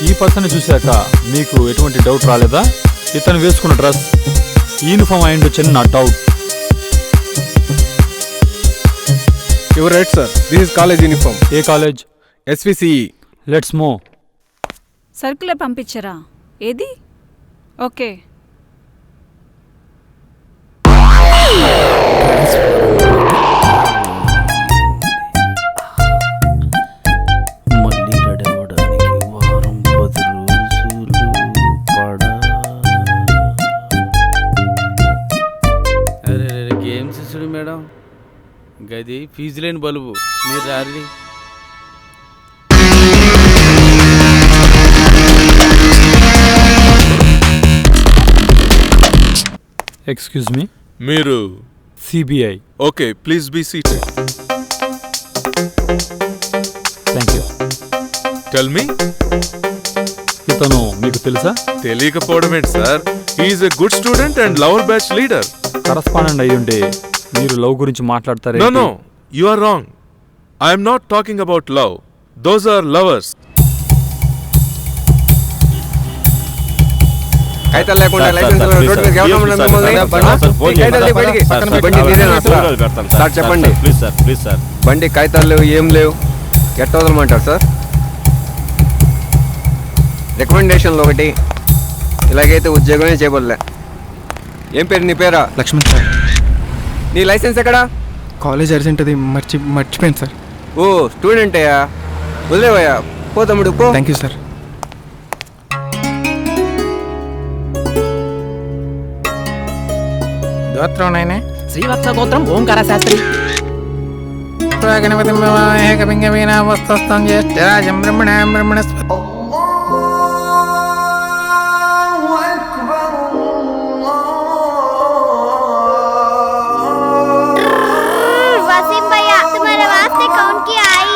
ఈ పర్సన్ చూశాక మీకు ఎటువంటి డౌట్ రాలేదా? ఇతను వేసుకున్న డ్రెస్ యూనిఫామ్ అయ్యుండొచ్చని నా doubt. Your right sir, this is college uniform. ఏ college? SVCE. Let's move. Circular పంపించరా? ఏది? ఓకే. మళ్ళీ రెడీ అవ్వడానికి వారం 10 రోజులు పడా. అరే గేమ్స్ చూడు మేడం, గది ఫీజు లేని బలుబు, మీరు రారి. ఎక్స్క్యూజ్ మీ, మీరు CBI. Okay, please be seated. Thank you. Tell me. ఇతను మీకు తెలుసా? తెలియకపోవడం ఏంటి sir, he's a good student and lover batch leader. Correspondent అయి ఉంటే మీరు లవ్ గురించి మాట్లాడతారే? No no, you are wrong. I'm not talking about love, those are lovers. కాగితాలు లేకుండా లైసెన్స్ రోడ్ మీద సార్ చెప్పండి. Please sir, please sir. బండి కాగితాలు లేవు, ఏం లేవు, ఎట్ట వదలమంటారు సార్? రికమెండేషన్లు ఒకటి, ఇలాగైతే ఉద్యోగమే చేయబడలే. ఏం పేరు నీ పేరా? లక్ష్మణ్ సార్. నీ లైసెన్స్ ఎక్కడా? కాలేజ్ అర్జెంట్ అది మర్చిపోయింది సార్. ఓ స్టూడెంట్ అయ్యా, వదిలేవయ్యా, పో తమ్ముడు పో. Thank you sir. గోత్రం నాయనే శ్రీవత్స గోత్రం ఓంకార శాస్త్రి. గణపతి ఏకపింగ వీణా వస్తం జ్యేష్ఠరాజం బ్రహ్మణాం బ్రహ్మణస్పతి. वसीम भैया तुम्हारे वास्ते कौन की आई?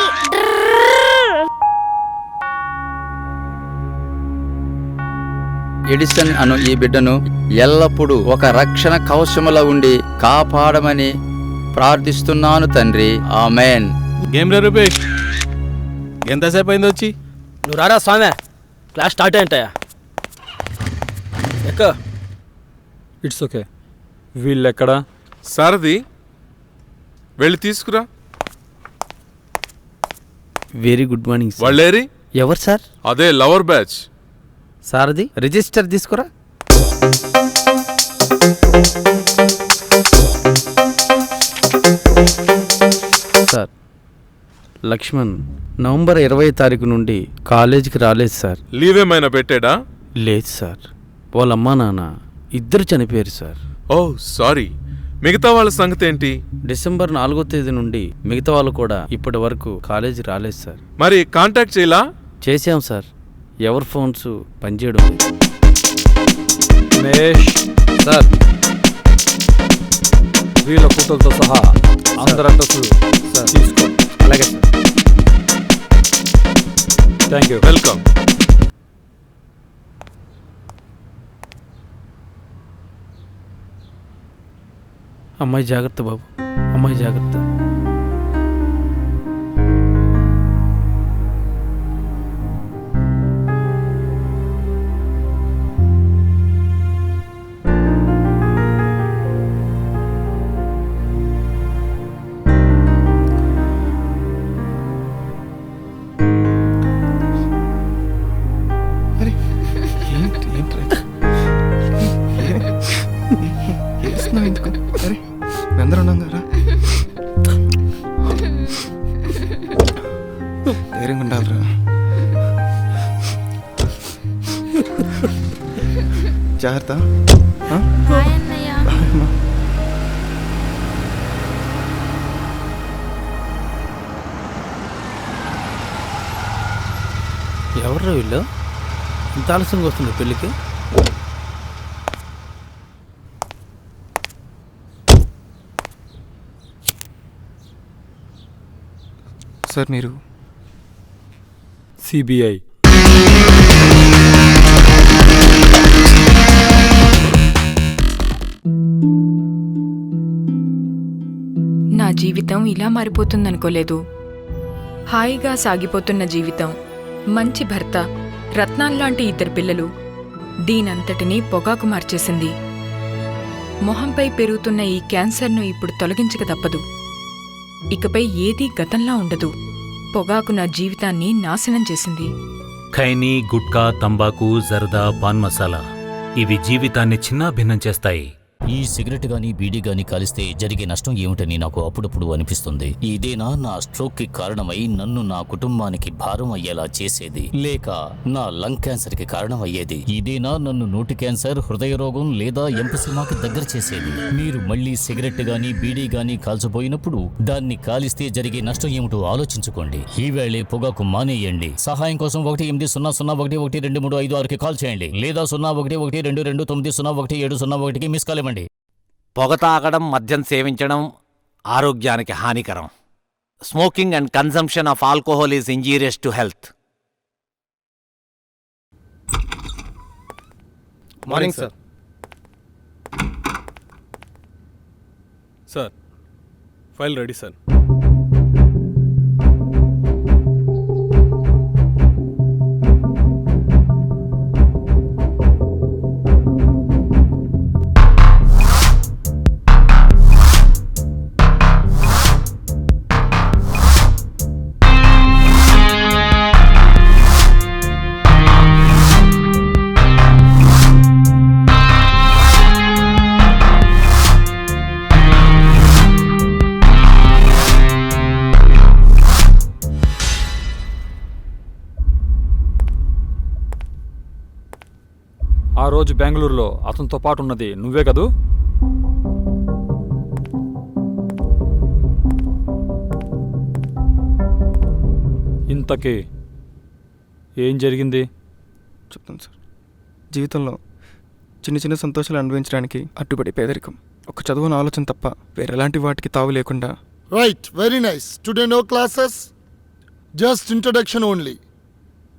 ఎడిసన్ అను ఈ బిడ్డను ఎల్లప్పుడూ ఒక రక్షణ కవచములా ఉండి కాపాడమని ప్రార్థిస్తున్నాను తండ్రి. ఆమెన్. గేమ్ రే రూపేష్, ఎంతసేపు అయింది వచ్చి? నువ్వు రారా స్వామి, క్లాస్ స్టార్ట్ అయ్యంటాయా? ఎక్క. It's okay. వీళ్ళెక్కడా? సారథి, వెళ్ళి తీసుకురా. Very good morning sir. వాళ్ళేరి? ఎవరు సార్? అదే లవర్ బ్యాచ్. సారథి రిజిస్టర్ తీసుకురా. సార్, లక్ష్మణ్ నవంబర్ 20 తారీఖు నుండి కాలేజీకి రాలేదు సార్. లీవ్ ఏమైనా పెట్టాడా? లేదు సార్, వాళ్ళ అమ్మా నాన్న ఇద్దరు చనిపోయారు సార్. ఓ సారీ. మిగతా వాళ్ళ సంగతి ఏంటి? డిసెంబర్ 4వ తేదీ నుండి మిగతా వాళ్ళు కూడా ఇప్పటి వరకు కాలేజీ రాలేదు సార్. మరి కాంటాక్ట్ చేయలా? చేసాం సార్, ఎవరి ఫోన్స్ పనిచేయడం లేదు. మహేష్ సార్, వీళ్ళ ఫోటోలతో సహా అందరి అడ్రస్లు తీసుకో. అలాగే సార్. Thank you. వెల్కమ్. అమ్మాయి జాగ్రత్త బాబు, అమ్మాయి జాగ్రత్త. అందరూ ఉన్నారా? ధైర్యంగా ఉండాలిరా. జాగ్రత్త. ఎవర్రా వీళ్ళు? ఇంత ఆలస్యంగా వస్తుంది పెళ్ళికి? సార్ మీరు సిబిఐ. నా జీవితం ఇలా మారిపోతుందనుకోలేదు. హాయిగా సాగిపోతున్న జీవితం, మంచి భర్త, రత్నాల్లాంటి 2 పిల్లలు, దీనంతటినీ పొగాకు మార్చేసింది. మొహంపై పెరుగుతున్న ఈ క్యాన్సర్ను ఇప్పుడు తొలగించక తప్పదు. ఇకపై ఏదీ గతంలా ఉండదు. పొగాకు నా జీవితాన్ని నాశనం చేసింది. ఖైనీ, గుట్కా, తంబాకు, జర్దా, పాన్ మసాలా ఇవి జీవితాన్ని చిన్నాభిన్నం చేస్తాయి. ఈ సిగరెట్ గాని బీడీ గాని కాలిస్తే జరిగే నష్టం ఏమిటని నాకు అప్పుడప్పుడు అనిపిస్తుంది. ఇదేనా నా స్ట్రోక్ కి కారణమై నన్ను నా కుటుంబానికి భారం అయ్యేలా చేసేది, లేక నా లంగ్ క్యాన్సర్ కి కారణం అయ్యేది? ఇదేనా నన్ను నోటి క్యాన్సర్, హృదయ రోగం లేదా ఎంపసిమాకి దగ్గర చేసేది? మీరు మళ్ళీ సిగరెట్ గాని బీడీ గాని కాల్చబోయినప్పుడు దాన్ని కాలిస్తే జరిగే నష్టం ఏమిటో ఆలోచించుకోండి. ఈవేళే పొగాకు మానేయండి. సహాయం కోసం 18001112356కి కాల్ చేయండి లేదా 011229011701కి మిస్ కాల్ ఇవ్వండి. పొగ తాగడం, మద్యం సేవించడం ఆరోగ్యానికి హానికరం. Smoking and consumption of alcohol is injurious to health. Morning sir. Sir, file ready sir. ఆ రోజు బెంగళూరులో అతనితో పాటు ఉన్నది నువ్వే కదూ? ఇంతకీ ఏం జరిగింది? చెప్తాను సార్. జీవితంలో చిన్న చిన్న సంతోషాలు అనుభవించడానికి అడ్డుపడి పేదరికం, ఒక చదువున ఆలోచన తప్ప వేరెలాంటి వాటికి తావు లేకుండా. Right, very nice. Today no classes, just introduction only.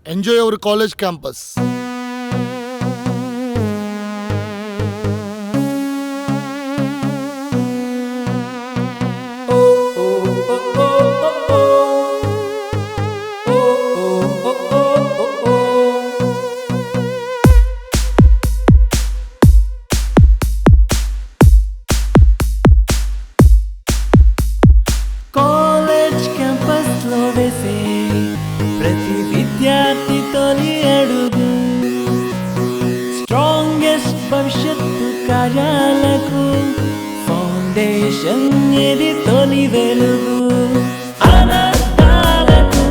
Enjoy our college campus. College క్యాంపస్లో వేసే ప్రతి విద్యార్థి తొలి అడుగు, స్ట్రాంగెస్ట్ భవిష్యత్తు కార్యాలకు ఫౌండేషన్ ఇది తొలి వెలుగు. అనర్థాలకు,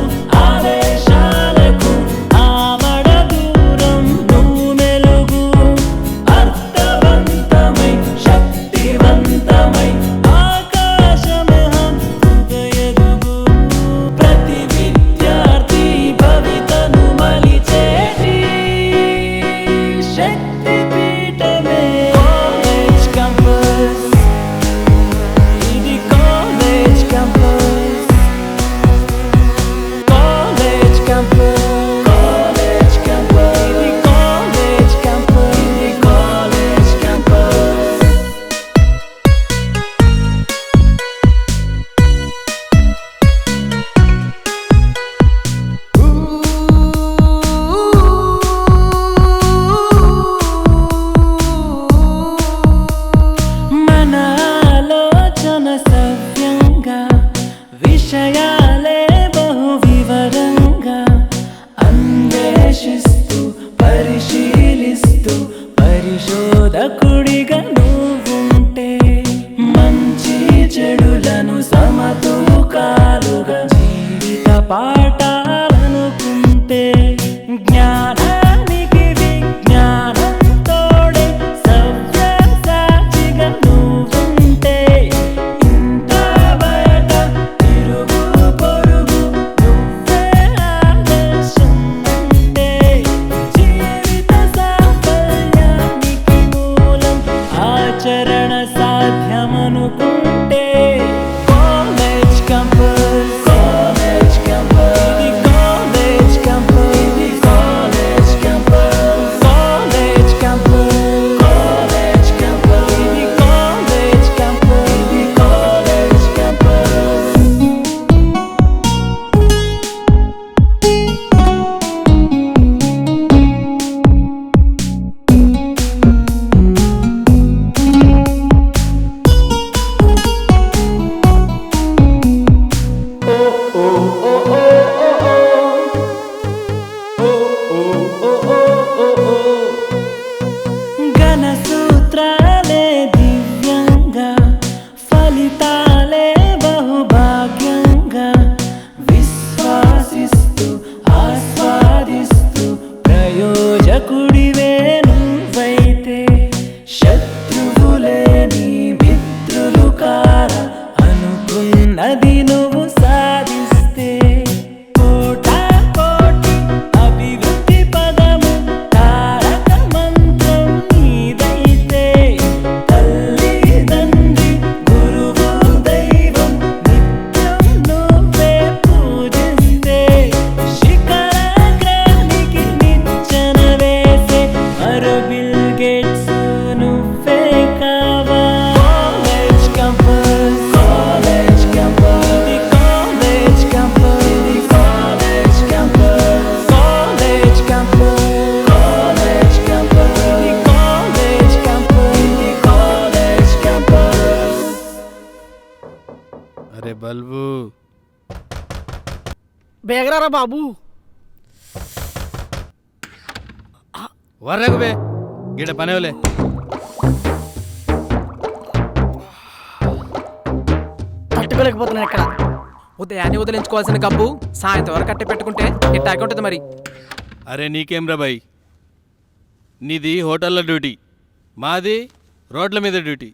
ఆవేశాలకు ఆమడ దూరం నువ్వు మెలుగు. అర్థవంతమై, శక్తివంతమై ఆకాశమే హద్దుగా ప్రతి విద్యార్థి భవితను మలిచేటి శక్తి పీఠమే కాలేజ్ క్యాంపస్. ఇది college campus, college campus, college campus. ఇది కాలేజ్ క్యాంపస్, ఇది కాలేజ్ క్యాంపస్. మన ఆలోచన సవ్యంగా, విషయాలే బహు వివరంగా అన్వేషిస్తూ, పరిశీలిస్తూ పరిశోధకుడిగా నువ్వుంటే, మంచి చెడులను సమతూకాలుగా జీవిత పాఠాలనుకుంటే, జ్ఞానానికి విజ్ఞానం తోడే సవ్యసాచిగా నువ్వుంటే, ఇంత బయట తిరుగు పొరుగు నువ్వే ఆదర్శం అంటే, జీవిత సాఫల్యానికి మూలం ఆచరణ సాధ్యమనుకుంటే, కాలేజ్ క్యాంపస్, కాలేజ్ క్యాంపస్. ఇది కాలేజ్ క్యాంపస్, ఇది కాలేజ్ బేగరారా బాబు. వర్రకు బే గిడ పనేవలే. తట్టుకోలేకపోతున్నాను ఇక్కడ. ఉదయాన్ని వదిలించుకోవాల్సిన కప్పు సాయంత్రం వరకు కట్టి పెట్టుకుంటే ఇట్టాగే ఉంటుంది మరి. అరే నీకేం రా బాయ్, నీది హోటల్లో డ్యూటీ, మాది రోడ్ల మీద డ్యూటీ.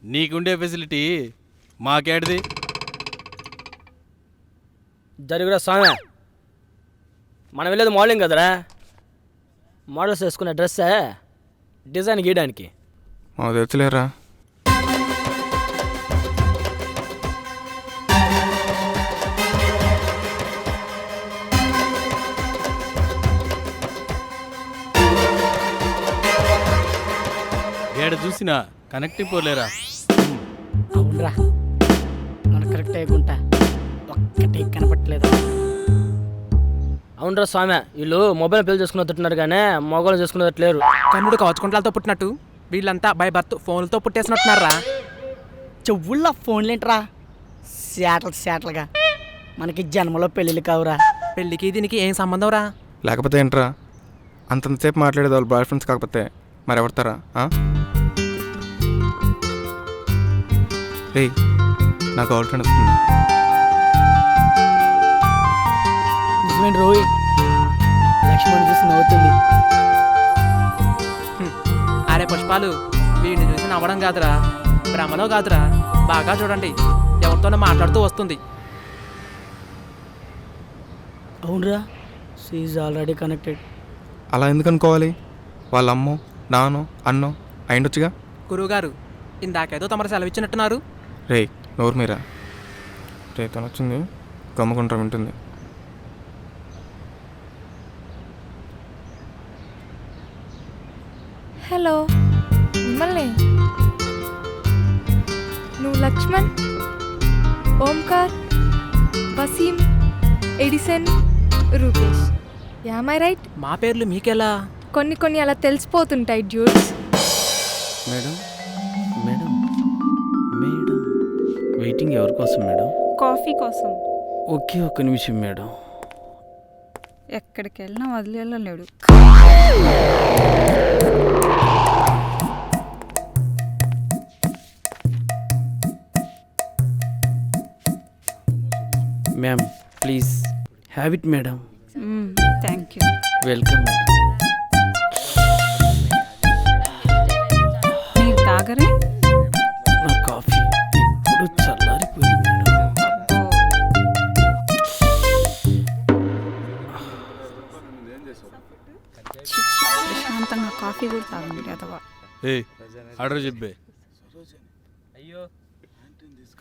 నీకుండే ఫెసిలిటీ మాకేడిది? జరుగురా స్వామి, మనం వెళ్ళేది మోడలింగ్ కదరా. మోడల్స్ వేసుకునే డ్రెస్సే డిజైన్ గీయడానికి. మాకు తెచ్చలేరా. ఏడ చూసినా కనెక్టింగ్ పోలేరా. అవునరా, మన కరెక్ట్ అయ్యకుంటా ఒక్కటి కనపట్టలేదు. అవునరా స్వామి, వీళ్ళు మొబైల్ పెళ్లి చేసుకున్నట్టున్నారు కానీ మొగలు చేసుకున్నట్లేరు. కన్నుడు కవచుకుంటలతో పుట్టినట్టు వీళ్ళంతా బై బర్త్ ఫోన్లతో పుట్టేసినట్టున్నారా. చెవుల్లో ఫోన్లేంట్రా, శాటలుగా. మనకి జన్మలో పెళ్ళిళ్ళు కావురా. పెళ్ళికి దీనికి ఏం సంబంధం రా? లేకపోతే ఏంట్రా, అంతంతసేపు మాట్లాడేది వాళ్ళు బాయ్ ఫ్రెండ్స్ కాకపోతే మరి ఎవడతారా? రే, నాకు గర్ల్ ఫ్రెండ్ వస్తుంది. నిజమేంటి రోయ్, లక్ష్మణ్ చూసి నవ్వుతుంది. అరే పుష్పాలు, వీడిని చూసి నవ్వడం కాదురా, భ్రమలో కాదురా, బాగా చూడండి, ఎవరితోనో మాట్లాడుతూ వస్తుంది. అవునరా, షీఈ్ ఆల్రెడీ కనెక్టెడ్. అలా ఎందుకు అనుకోవాలి? వాళ్ళ అమ్మో నానో అన్నో అయిండొచ్చుగా. గురువుగారు, ఇందాకేదో తమరు సెలవిచ్చినట్టున్నారు. రే నోరు మీరా. రే తను వచ్చింది, గమ్ముకుంటా వింటుంది. హలో, మిమ్మల్ని. నువ్వు Lakshman, Omkar, Wasim, Edison, Rupesh. Am I right? మా పేర్లు మీకెలా? కొన్ని అలా తెలిసిపోతుంటాయి dudes. Madam madam madam, waiting ఎవరి కోసం మేడం? కాఫీ కోసం. ఒకే ఒక్క నిమిషం మేడం. ఎక్కడికి వెళ్ళినా వదిలేళ్ళలేడు. Ma'am please have it madam. Thank you. Welcome madam. మీరు తాగరే? నా కాఫీ ఇప్పుడు చల్లారిపోయింది మేడం. ప్రశాంతంగా కాఫీ కూడా తాగండి అథవా. ఏ ఆర్డర్ చెప్పే.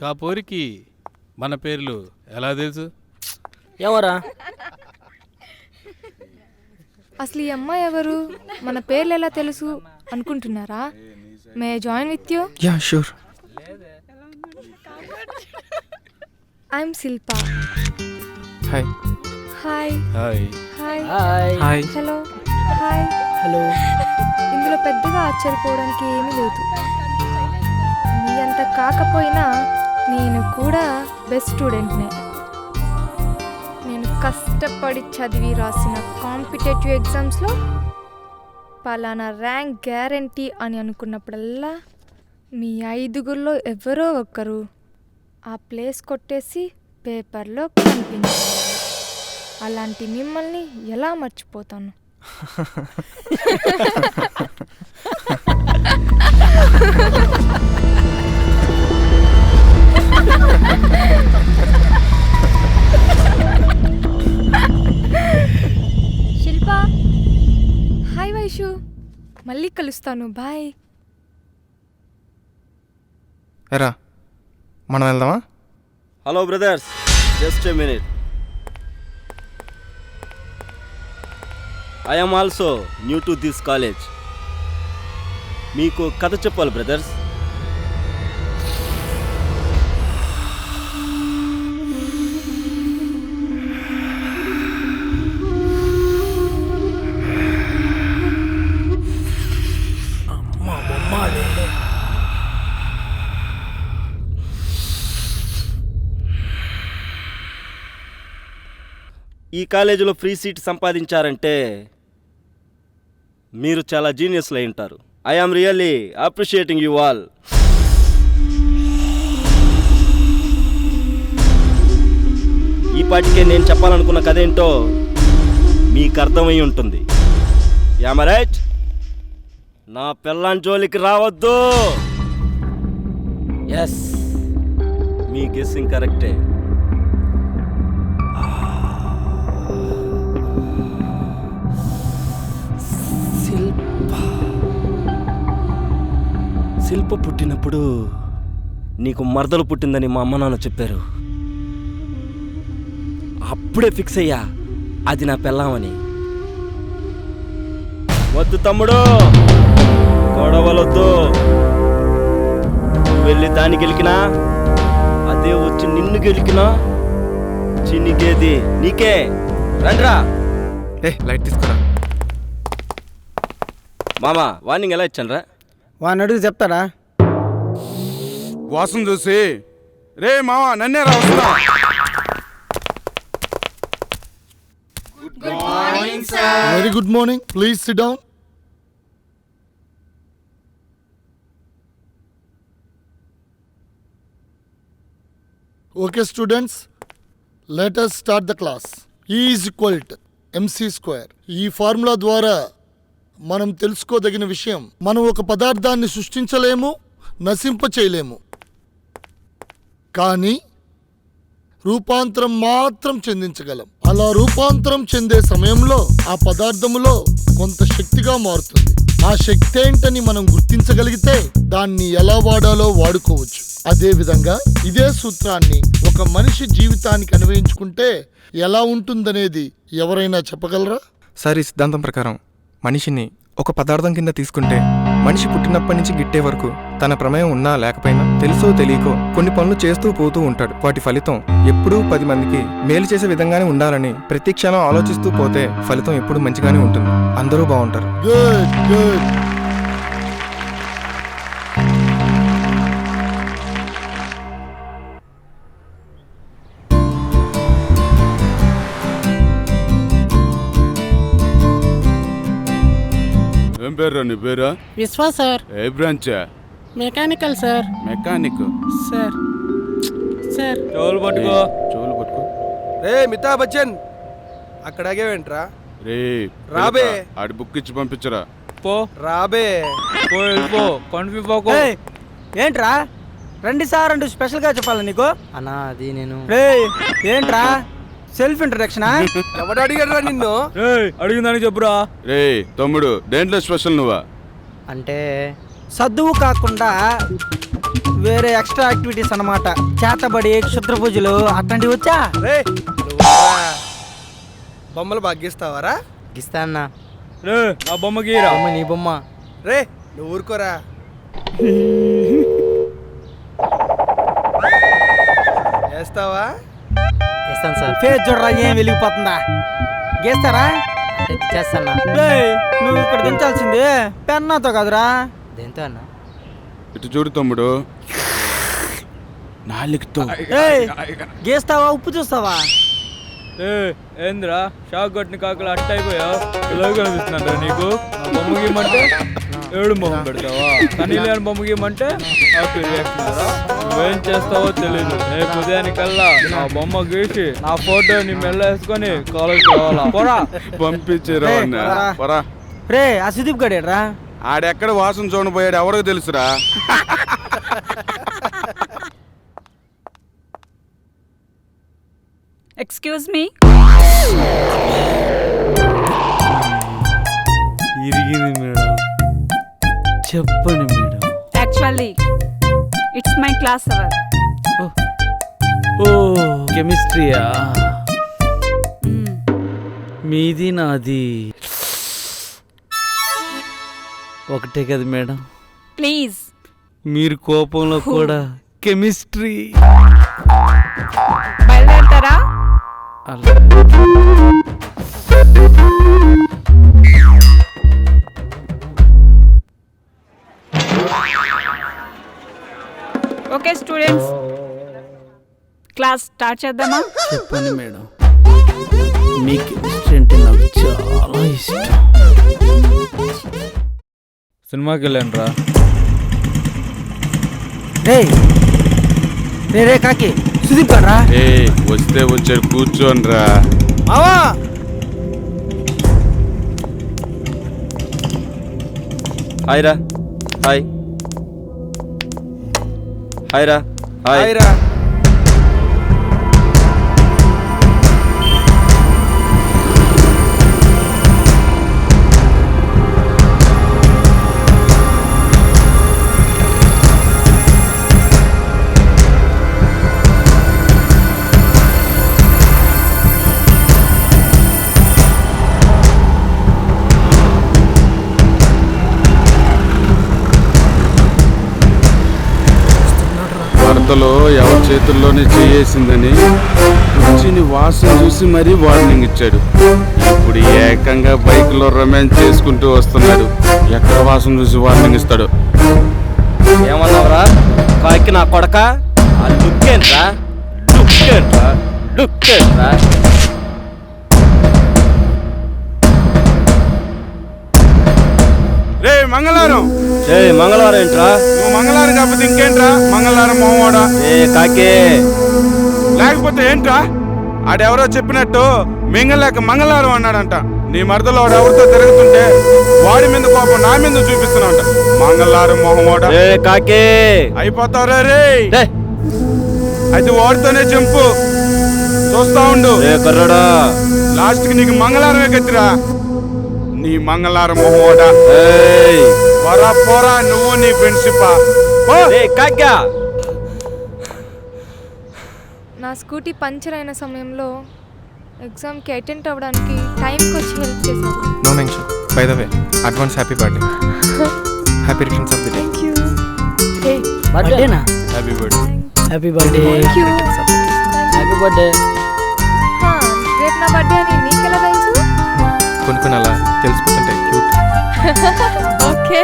కాపోరికి మన పేర్లు ఎలా తెలుసు? ఎవరా అసలు ఈ అమ్మాయి ఎవరు, మన పేర్లు ఎలా తెలుసు అనుకుంటున్నారా? May join with you? Yeah sure. I'm Shilpa. Hi. Hi. Hi. Hi. Hi. Hello. Hi. Hello. ఇందులో పెద్దగా ఆశ్చర్యపోవడానికి ఏమీ లేదు. మీ అంత కాకపోయినా నేను కూడా బెస్ట్ స్టూడెంట్నే. నేను కష్టపడి చదివి రాసిన కాంపిటేటివ్ ఎగ్జామ్స్లో పలానా ర్యాంక్ గ్యారంటీ అని అనుకున్నప్పుడల్లా మీ 5గురిలో ఎవరో ఒకరు ఆ ప్లేస్ కొట్టేసి పేపర్లో కనిపించారు. అలాంటి మిమ్మల్ని ఎలా మర్చిపోతాను? శిల్పా. హాయ్ వైషు, మళ్ళీ కలుస్తాను, బాయ్. ఎరా మనం వెళ్దామా? Hello brothers, just a minute. I am also new to this college. మీకు కథ చెప్పాలి బ్రదర్స్. ఈ కాలేజీలో ఫ్రీ సీట్ సంపాదించారంటే మీరు చాలా జీనియస్లు అయి ఉంటారు. I am really appreciating you all. ఈ పాటికే నేను చెప్పాలనుకున్న కథ ఏంటో మీకు అర్థమై ఉంటుంది. Am I right? నా పిల్లాని జోలికి రావద్దు. ఎస్, మీ గెస్సింగ్ కరెక్టే. శిల్ప పుట్టినప్పుడు నీకు మరదలు పుట్టిందని మా అమ్మ నాన్న చెప్పారు. అప్పుడే ఫిక్స్ అయ్యా అది నా పెళ్ళామని. వద్దు తమ్ముడు, గొడవలొద్దు. నువ్వు వెళ్ళి దాన్ని గెలికినా అదే వచ్చి నిన్ను గెలికినా చిన్నికేది నీకే. రండ్రా. లైట్ తీసుకురా. మామా వార్నింగ్ ఎలా ఇచ్చాను రా? వాడిని అడుగు చెప్తాడా? వాసన చూసి రే మావా నన్నే రా వస్తున్నా. Very good morning. Please SIT down. Okay students, let us start the class. E is equal to mc². ఈ ఫార్ములా ద్వారా మనం తెలుసుకోదగిన విషయం, మనం ఒక పదార్థాన్ని సృష్టించలేము, నశింప చేయలేము, కానీ రూపాంతరం మాత్రం చెందించగలం. అలా రూపాంతరం చెందే సమయంలో ఆ పదార్థములో కొంత శక్తిగా మారుతుంది. ఆ శక్తి ఏంటని మనం గుర్తించగలిగితే దాన్ని ఎలా వాడాలో వాడుకోవచ్చు. అదేవిధంగా ఇదే సూత్రాన్ని ఒక మనిషి జీవితానికి అన్వయించుకుంటే ఎలా ఉంటుందనేది ఎవరైనా చెప్పగలరా? సార్, ఈ సిద్ధాంతం ప్రకారం మనిషిని ఒక పదార్థం కింద తీసుకుంటే మనిషి పుట్టినప్పటి నుంచి గిట్టే వరకు తన ప్రమేయం ఉన్నా లేకపోయినా తెలుసో తెలియకో కొన్ని పనులు చేస్తూ పోతూ ఉంటాడు. వాటి ఫలితం ఎప్పుడూ 10 మందికి మేలు చేసే విధంగానే ఉండాలని ప్రతి క్షణం ఆలోచిస్తూ పోతే ఫలితం ఎప్పుడూ మంచిగానే ఉంటుంది. అందరూ బాగుంటారు. Good good. ఏం పేరు నీ పేరా? విశ్వా సార్. ఏ బ్రాంచా? Mechanical sir. Mechanic sir. Sir చెవులు పట్టుకో. చెవులు పట్టుకో. రే మితా బచ్చన్, అక్కడ ఆగేవేంట్రా? రే రాబే. ఆడి బుక్ ఇచ్చి పంపించరా. పో రాబే. పో వెళ్ళిపో. Confuse Poco. ఏంట్రా రండి సార్ అంటూ స్పెషల్గా చెప్పాలి నీకు? అన్నా అది నేను. రే ఏంట్రా సెల్ఫ్ ఇంట్రడక్షనా? ఎవడు అడిగాడురా నిన్ను? అడిగిన దానికి చెప్పురా. రే తమ్ముడు, దేంట్లో స్పెషల్ నువ్వా? అంటే చదువు కాకుండా వేరే ఎక్స్ట్రా యాక్టివిటీస్ అన్నమాట. చేతబడి, క్షుద్ర పూజలు అట్లాంటివి వచ్చా? రే బొమ్మలు బాగా గీస్తావారా? గీస్తా అన్నా. రే నా బొమ్మ గీరా. బొమ్మ నీ బొమ్మ. రే నువ్వు ఊరుకోరా. వేస్తావా? వేస్తాను సార్. ఫేస్ చూడరా ఏం వెలిగిపోతుందా? గీస్తారా? చేస్తానా? నువ్వు ఇక్కడ దించాల్సింది పెన్నాతో కాదురా. దేంతో అన్నా? ఇటు చూడు తమ్ముడు, నాలుగుతో. గీస్తావా ఉప్పు చూస్తావా? ఏంద్రా షాక్ కొట్టిన కాకులు అట్ట అయిపోయావు. ఇలా కనిపిస్తున్నారా నీకు? నా బొమ్మ గీయమంటే ఏడు మొహం పెడతావా? కనీలేని బొమ్మ గీయమంటే హ్యాపీ రియాక్షన్. నువ్వేం చేస్తావో తెలీదు. రేపు ఉదయానికల్లా నా బొమ్మ గీసి నా ఫోటో నీ మెల్ల వేసుకొని కాలేజ్ రావాలా? పోరా. పంపించేరా. రే ఆ సుదీప్ గడేడ్రా. ఆడెక్కడ వాసన చూడబోయాడు ఎవరికి తెలుసురా? Excuse me. ఇరిగింది మేడం. చెప్పండి madam. Actually it's my class hour. Oh కెమిస్ట్రీయా? మీది నాది ఒకటే కదా మేడం? ప్లీజ్. మీరు కోపంలో కూడా కెమిస్ట్రీ. బయలుదేరతారా? ఓకే స్టూడెంట్స్, క్లాస్ స్టార్ట్ చేద్దామా? చెప్పండి మేడం. మీ కెమిస్ట్రీ అంటే నాకు చాలా ఇష్టం. సినిమాకి వెళ్ళాను రా. రే కాకి సుదీప్ రా. వస్తే వచ్చాడు, కూర్చోండి రా. మావా హాయ్ రా. హాయ్ హాయ్ రా. హాయ్ రా. వరదలో ఎవరి చేతుల్లోనే చేసిందని రుచిని వాసన చూసి మరీ వార్నింగ్ ఇచ్చాడు. ఇప్పుడు ఏకంగా బైక్లో రొమాన్స్ చేసుకుంటూ వస్తున్నాడు. ఎక్కడ వాసన చూసి వార్నింగ్ ఇస్తాడు? ఏమన్నావురా కాకి నా కొడక? ఆ లుక్ ఏంట్రా? లుక్ ఏంట్రా? లుక్ ఏంట్రా? రే మంగళవారం. మంగళవారం ఏంట్రా? నువ్వు మంగళవారం కాకపోతే ఇంకేంట్రా? మంగళవారం మొహవాడా? కాకే లేకపోతే ఏంట్రా? ఆడెవరో చెప్పినట్టు మింగలేక మంగళవారం అన్నాడంట. నీ మరదలో వాడు ఎవరితో తిరుగుతుంటే వాడి మీద కోపం నా మీద చూపిస్తున్నావుంట. మంగళవారం మొహవాడా? కాకే అయిపోతావురా రే. అయితే వాడితోనే చెంపు. చూస్తా ఉండు లాస్ట్ కి నీకు మంగళవారమే గతిరా. నీ మంగళవారం మొహోడా. పోరా పోరా, నువ్వు నీ ఫ్రెండ్షిప్. నా స్కూటీ పంచర్ అయిన సమయంలో ఎగ్జామ్కి అటెండ్ అవ్వడానికి టైంకి వచ్చి హెల్ప్ చేశారు. No mention. By the way, advance happy birthday. Happy returns of the day. Thank you. బర్త్డేనా? Happy birthday. Happy birthday. Thank you. Happy birthday. రేపు నా బర్త్డే అని నీకెలా తెలుసు? కొన్ని అలా తెలిసిపోతుంటాయి. క్యూట్. ఓకే.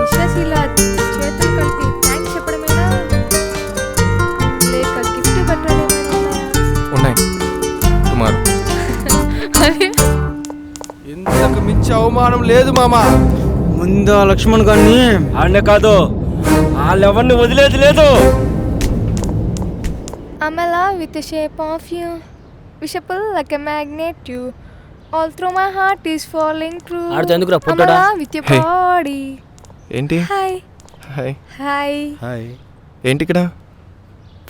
విషెస్ ఇలా చేతులు కలిపి థ్యాంక్స్ చెప్పడమేనా లేక గిఫ్ట్ పెట్టడం ఉన్నాయి టుమారో. ఇంతకు మించి అవమానం లేదు మామా. ముందు లక్ష్మణ్ గారిని ఆడనే కాదు వాళ్ళెవరిని వదిలేదు లేదు. I'm in love with the shape of you. Wish I pull like a magnet you. All through my heart is falling true. ఆడితే ఎందుకురా I'm in పొట్టడా? love with your body. ఏంటి? Hi hi hi. హాయ్. ఏంటి ఇక్కడ?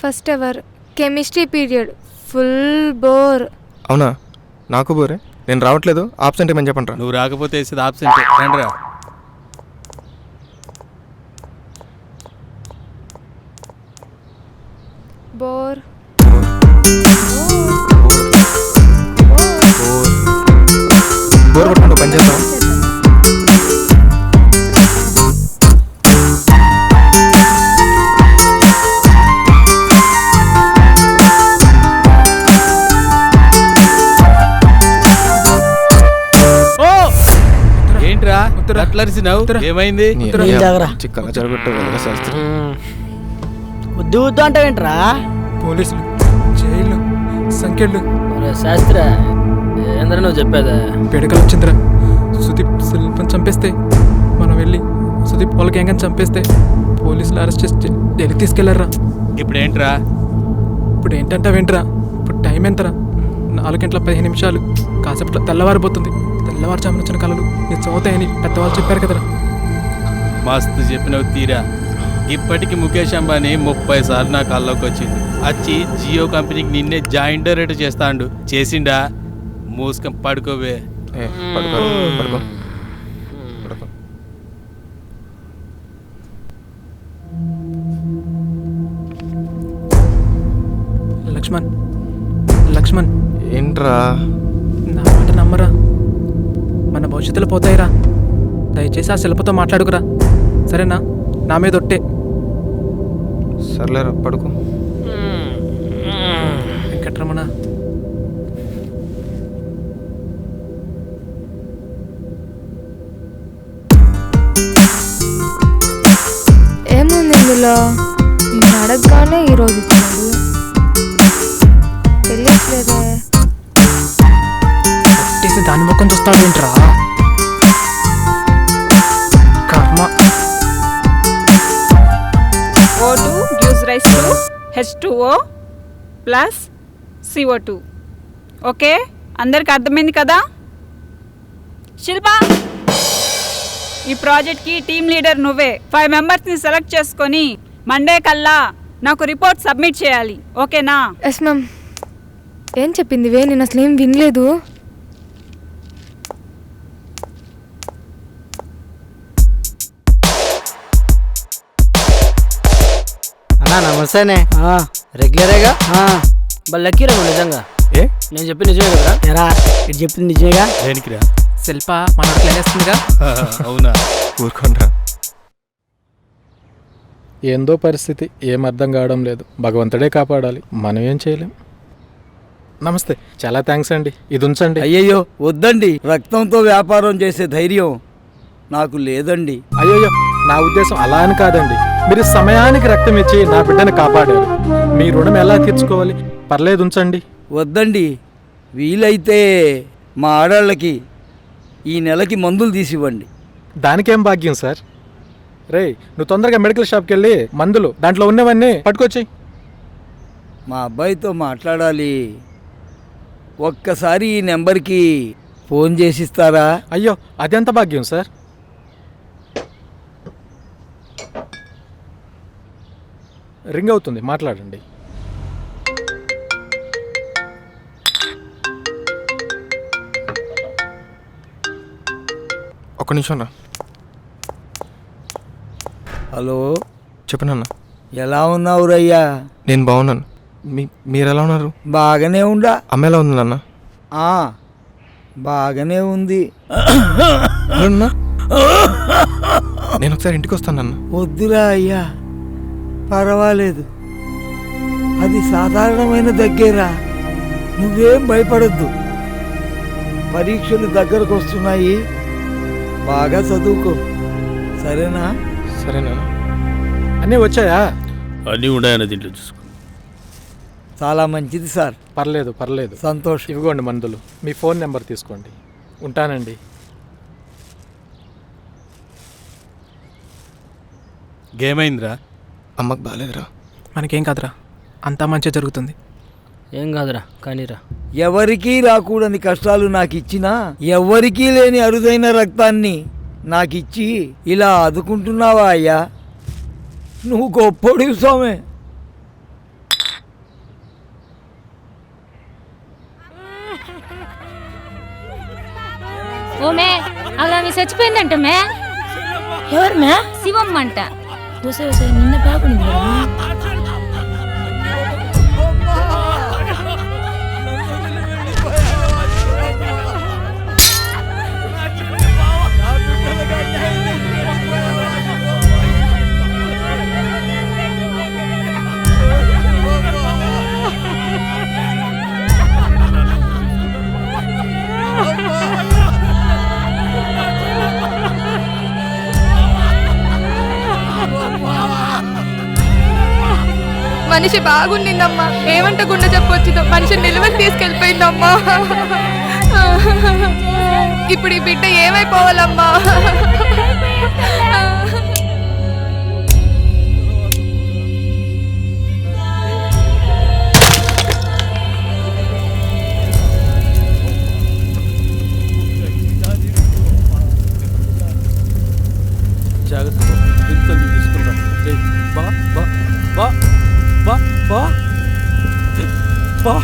First ever chemistry period full bore. అవునా? నాకు బోరే. నేను రావట్లేదు, absent ఏమని చెప్పండి. నువ్వు రాకపోతే వేసేది ఆబ్సెంట్. రండిరా. బోర్. బోర్ కొట్టుకుంటూ పని చేద్దాం. ఏంట్రా అట్లరిసినావు? ఏమైంది? చిక్కగా జరగొట్టు శాస్త్రి. వద్దు వద్దు అంటావేంట్రా? పోలీసులు, జైలు, సంఖ్యలు. శాస్త్ర ఏంద్ర నువ్వు చెప్పేదా? పిడకలు వచ్చిందిరా. సుదీప్ శిల్పం చంపేస్తే మనం వెళ్ళి సుదీప్ వాళ్ళకి ఏంగా చంపేస్తే పోలీసులు అరెస్ట్ చేసి జైలుకి తీసుకెళ్లారా. ఇప్పుడు ఏంట్రా? ఇప్పుడు ఏంటంటావేంట్రా? ఇప్పుడు టైం ఎంతరా? 4:15 కాసేపట్లో తెల్లవారిపోతుంది. తెల్లవారుజామున వచ్చిన కళలు నీ చదువుతాయని పెద్దవాళ్ళు చెప్పారు కదరా. మస్తు చెప్పినవు తీరా. ఇప్పటికి ముఖేష్ అంబానీ 30 సార్లు నా కల్లోకి వచ్చింది. వచ్చి జియో కంపెనీకి నిన్నే జాయింట్ డైరెక్టర్ చేస్తాండు. చేసిండా? మూసుకం పడుకోవే. లక్ష్మణ్, లక్ష్మణ్ ఏంట్రా? నా మాట నమ్మరా? మన భవిష్యత్తులో పోతాయిరా. దయచేసి ఆ శిల్పతో మాట్లాడుకురా, సరేనా? నా మీద ఒట్టే. సర్లేరా, పడుకో. వెంకట్రమణ, ఏముంది ఇందులో? నేను అడగగానే ఈరోజు ఇచ్చాడు. తెలియట్లేదే. దాని ముఖం చూస్తావేంట్రా? కర్మ. O2 gives rise to H2O plus CO2. Okay, అందరికి అర్థమైంది కదా? శిల్ప, ఈ ప్రాజెక్ట్కి టీమ్ లీడర్ నువ్వే. 5 మెంబర్స్ని సెలెక్ట్ చేసుకొని మండే కల్లా నాకు రిపోర్ట్ సబ్మిట్ చేయాలి. ఓకేనా? Yes ma'am. ఏం చెప్పిందివే? నేను అసలు ఏం వినలేదు. అన్నా నమస్తేనే. రెగ్యులరేగా లక్కీరా నువ్వు నిజంగా. ఏ నేను చెప్పి నిజమే కదరా? ఎరా ఇది చెప్పింది నిజమేగా? దేనికిరా? శిల్ప మనోడు క్లేనేస్తుందిగా. అవునా? ఊరుకోండ్రా. ఏందో పరిస్థితి, ఏం అర్థం కావడం లేదు. భగవంతుడే కాపాడాలి, మనం ఏం చేయలేం. నమస్తే, చాలా థ్యాంక్స్ అండి. ఇది ఉంచండి. అయ్యయ్యో వద్దండి, రక్తంతో వ్యాపారం చేసే ధైర్యం నాకు లేదండి. అయ్యయ్యో, నా ఉద్దేశం అలా అని కాదండి. మీరు సమయానికి రక్తం ఇచ్చి నా బిడ్డను కాపాడారు. మీ రుణం ఎలా తీర్చుకోవాలి? పర్లేదు, ఉంచండి. వద్దండి, వీలైతే మా ఆడాళ్ళకి ఈ నెలకి మందులు తీసివ్వండి. దానికేం భాగ్యం సార్. రే, నువ్వు తొందరగా మెడికల్ షాప్కి వెళ్ళి మందులు దాంట్లో ఉన్నవన్నీ పట్టుకొచ్చి. మా అబ్బాయితో మాట్లాడాలి. ఒక్కసారి ఈ నెంబర్కి ఫోన్ చేసిస్తారా? అయ్యో, అదెంత భాగ్యం సార్. రింగ్ అవుతుంది, మాట్లాడండి. ఒక నిమిషం రా. హలో, చెప్పనన్నా. ఎలా ఉన్నావురయ్యా? నేను బాగున్నాను. మీరు ఎలా ఉన్నారు? బాగానే ఉండా. అమ్మ ఎలా ఉంది నాన్న? బాగానే ఉంది. నేను ఒకసారి ఇంటికి వస్తానన్నా. వద్దురా అయ్యా, పర్వాలేదు. అది సాధారణమైన దగ్గేరా, నువ్వేం భయపడద్దు. పరీక్షలు దగ్గరకు వస్తున్నాయి, బాగా చదువుకో, సరేనా? సరేనా? అన్నీ వచ్చాయా? అన్నీ ఉన్నాయన్న దీంట్లో చూసుకో. చాలా మంచిది సార్. పర్లేదు పర్లేదు, సంతోషం. ఇవ్వండి మందులు. మీ ఫోన్ నెంబర్ తీసుకోండి. ఉంటానండి. గేమైందిరా? అమ్మకు బాగాలేదురా. మనకేం కాదురా, అంతా మంచిగా జరుగుతుంది. ఏం కాదురా, కానీరా. ఎవరికీ రాకూడని కష్టాలు నాకు ఇచ్చినా, ఎవరికీ లేని అరుదైన రక్తాన్ని నాకిచ్చి ఇలా ఆదుకుంటున్నావా అయ్యా? నువ్వు గొప్పోడివి స్వామి. ఓమే అలా మీ చచ్చిపోయిందంట మే. ఎవరు మే? శివమ్మ అంట. నిన్న బాగుంది. మనిషి బాగుండిందమ్మా. ఏమంట గుండె చెప్పొచ్చుదో, మనిషి నిలువని తీసుకెళ్ళిపోయిందమ్మా. ఇప్పుడు ఈ బిడ్డ ఏమైపోవాలమ్మా? జాగ్రత్త, ఇంత తీసుకుంటా. బా బా బా బా బా బా.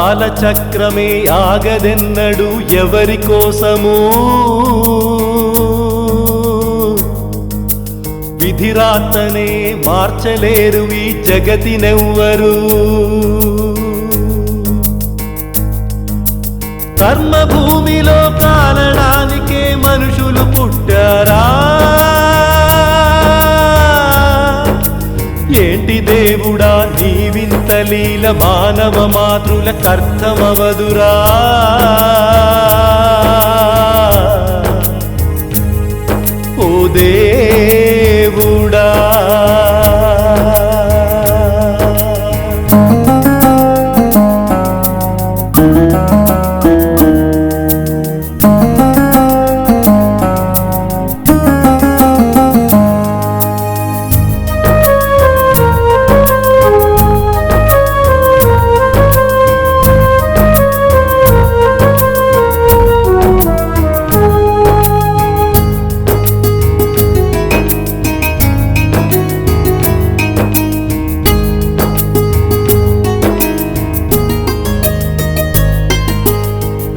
కాలచక్రమే ఆగదెన్నడు ఎవరి కోసము విధిరాతనే మార్చలేరు ఈ జగతినెవ్వరు కర్మభూమిలో కాలడానికే మనుషులు పుట్టారా ఏంటి దేవుడా నీవింత లీల మానవ మాతృల కర్తమవదురా ఓ దేవుడా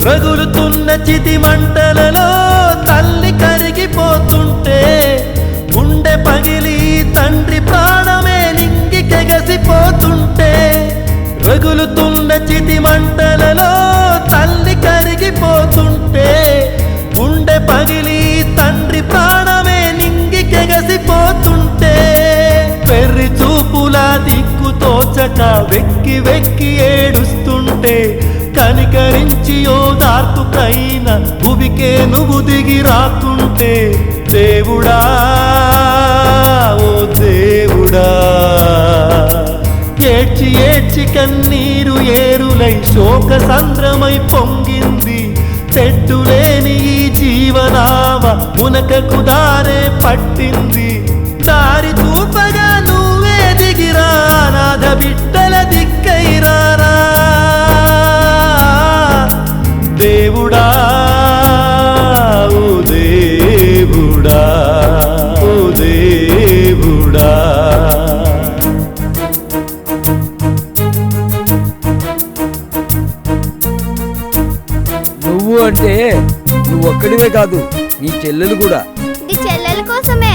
రగులుతున్న చితి మంటలలో తల్లి కరిగిపోతుంటే గుండె పగిలి తండ్రి ప్రాణమే నింగికెగసిపోతుంటే రగులుతున్న చితి మంటలలో తల్లి కరిగిపోతుంటే గుండె పగిలి తండ్రి ప్రాణమే నింగికెగసిపోతుంటే పెర్రి చూపుల దిక్కు తోచక వెక్కి వెక్కి ఏడుస్తుంటే కనికరించి ఓదార్పుకైన భువికే నువ్వు దిగి రాకుంటే దేవుడా ఓ దేవుడా ఏడ్చి ఏడ్చి కన్నీరు ఏరులై శోక సంద్రమై పొంగింది చెట్టులేని ఈ జీవనావ మునకకు దారే పట్టింది దారి చూపగా నువ్వే దిగిరా నాథ బిడ్డల దిక్కైరారా దేవుడా ఓ దేవుడా ఓ దేవుడా నువ్వు అంటే నువ్వు ఒక్కడివే కాదు నీ చెల్లెలు కూడా. ఇది చెల్లెల కోసమే.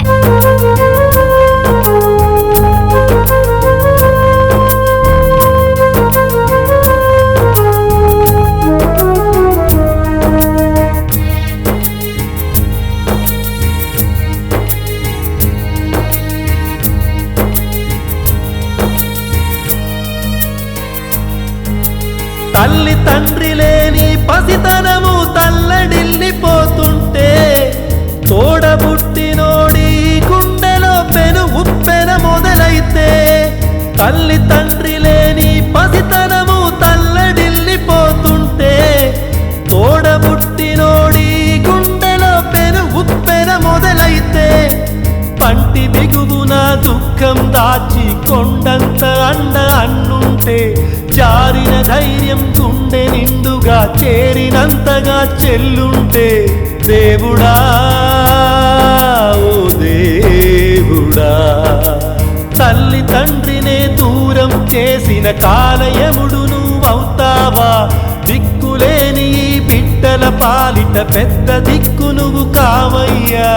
తల్లి తండ్రి లేని పసితనము తల్లడిల్లిపోతుంటే తోడబుట్టినోడి గుండెలో పెను ఉప్పెన మొదలైతే తల్లి తండ్రి లేని పసితనము తల్లడిల్లిపోతుంటే తోడబుట్టినోడి గుండెలో పెను ఉప్పెన మొదలైతే పంటి బిగువున దుఃఖం దాచి కొండంత అండ అన్నుంటే జారిన ధైర్యం గుండె నిండుగా చేరినంతగా చెల్లుంటే దేవుడా ఓ దేవుడా తల్లి తండ్రినే దూరం చేసిన కాలయముడు నువ్వవుతావా దిక్కులేని ఈ బిడ్డల పాలిట పెద్ద దిక్కు నువ్వు కావయ్యా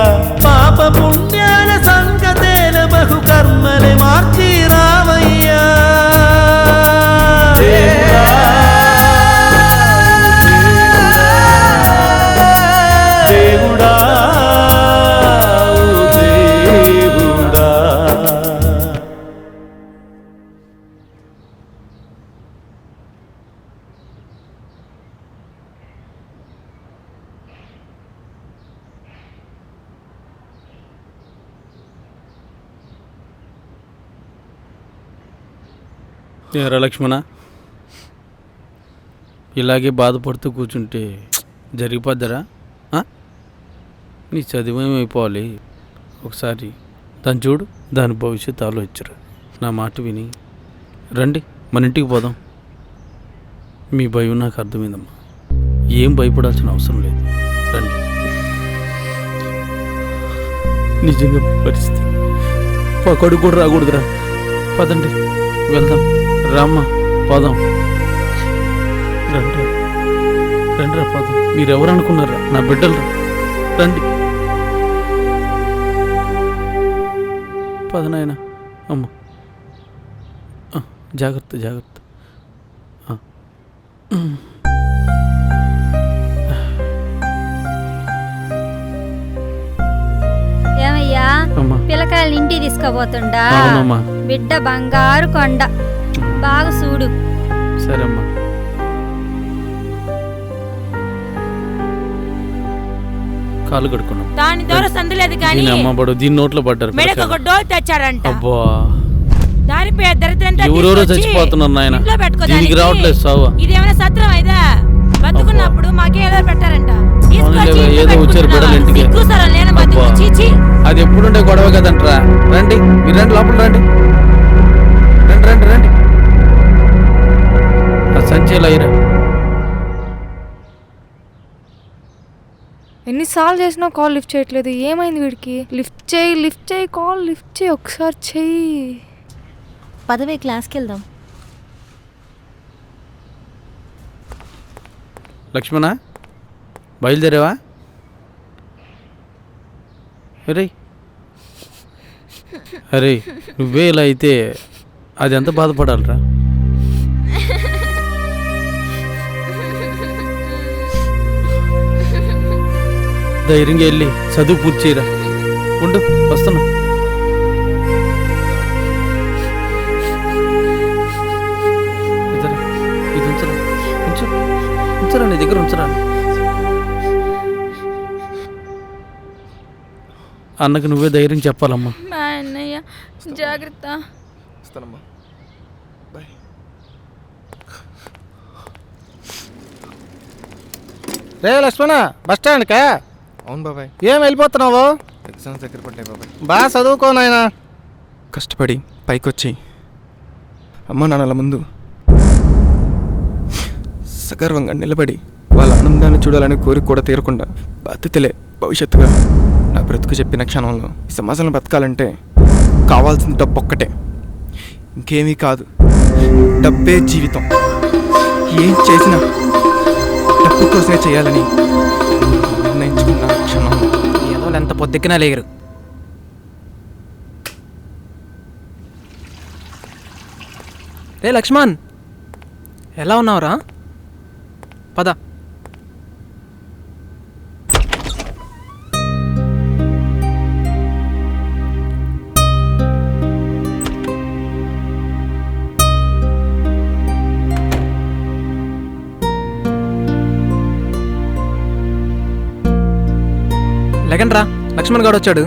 పాప పుణ్యాల సంగతేల బహు కర్మలే మార్చి రావయ్యా దేవుడా ఓ దేవుడా ఏరా లక్ష్మణ, ఇలాగే బాధపడుతూ కూర్చుంటే జరిగిపోద్దరా? నీ చదివేమైపోవాలి. ఒకసారి దాన్ని చూడు, దాని భవిష్యత్తు ఆలోచించరు. నా మాట విని రండి, మన ఇంటికి పోదాం. మీ భయం నాకు అర్థమైందమ్మా. ఏం భయపడాల్సిన అవసరం లేదు. రండి. నిజంగా పరిస్థితి పక్కడు కూడా రాకూడదురా. పదండి వెళ్దాం. రామ్మా పోదాం. రండి రండి పోదాం. మీరెవరు అనుకున్నారా? నా బిడ్డలు రండి. పదనాయన అమ్మ, జాగ్రత్త జాగ్రత్త. ఏమయ్యా పిల్లకాయలు ఇంటికి తీసుకుపోతుండా? బిడ్డ బంగారు కొండ, బాగా చూడు. సరే అమ్మా. కాలు కడుక్కున్నాం. దాని ద్వారా సందలేదు కానీ అమ్మబడు దీని నోట్లో పడ్డారు. మెడకు ఒక డోల్ తెచ్చారంట. అబ్బా, దానిపై దరిద్రంతా ఎవరెవరో చచ్చిపోతున్నారు నాయన. దీనికి రావట్లేదు సావు. ఇదేమైనా సత్రం అయిదా? బతుకున్నప్పుడు మాకే ఏదో పెట్టారంట. ఏదో వచ్చారు బిడ్డలు ఇంటికి. అది ఎప్పుడుండే గొడవ కదంటరా. రండి మీరు రండి, లోపల రండి రండి రండి రండి. ఆ సంచిలో అయ్యరా. ఎన్నిసార్లు చేసినా కాల్ లిఫ్ట్ చేయట్లేదు. ఏమైంది వీడికి? లిఫ్ట్ చేయి కాల్ లిఫ్ట్ చేయి, ఒకసారి చెయ్యి. పదవే క్లాస్కి వెళ్దాం. లక్ష్మణ బయలుదేరావా? అరే అరే, నువ్వే ఇలా అయితే అది ఎంత బాధపడాలరా? ధైర్యంగా వెళ్ళి చదువు పూర్తి చేయరా. ఉండు, వస్తున్నా. ఇది ఉంచరా, ఉంచరా, నీ దగ్గర ఉంచరా. అన్నకు నువ్వే ధైర్యం చెప్పాలమ్మా. అన్నయ్య జాగ్రత్త. రే లక్ష్మణ, బస్ స్టాండ్కా? అవును బాబాయ్. ఏం వెళ్ళిపోతున్నావు? ఎగ్జామ్స్ దగ్గర పడ్డాయి బాబాయ్. బాగా చదువుకో నాయనా. కష్టపడి పైకొచ్చి అమ్మ నాన్నల ముందు సగర్వంగా నిలబడి వాళ్ళ ఆనందాన్ని చూడాలని కోరిక కూడా తీరకుండా బాధ్యతలే భవిష్యత్తుగా నా బ్రతుకు చెప్పిన క్షణంలో ఈ సమాజంలో బతకాలంటే కావాల్సిన డబ్బు ఒక్కటే, ఇంకేమీ కాదు. డబ్బే జీవితం. ఏం చేసినా డబ్బు కోసమే చేయాలని నిర్ణయించుకున్న క్షణం. ఏదో ఎంత పొద్దుకినా లేరు. రే లక్ష్మణ్, ఎలా ఉన్నావురా? పద. లెగండ్రా, లక్ష్మణ్ గారు వచ్చాడు.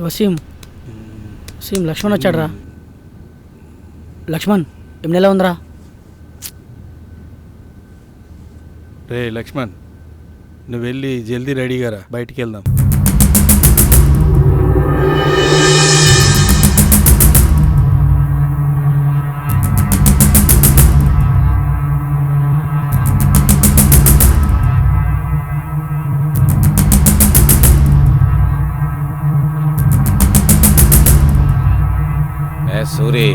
వసీం లక్ష్మణ్ వచ్చాడు రా. లక్ష్మణ్ ఏం నెల ఉందిరా? రే లక్ష్మణ్, నువ్వు వెళ్ళి జల్దీ రెడీగా రా, బయటికి వెళ్దాం. ಸೂರಿ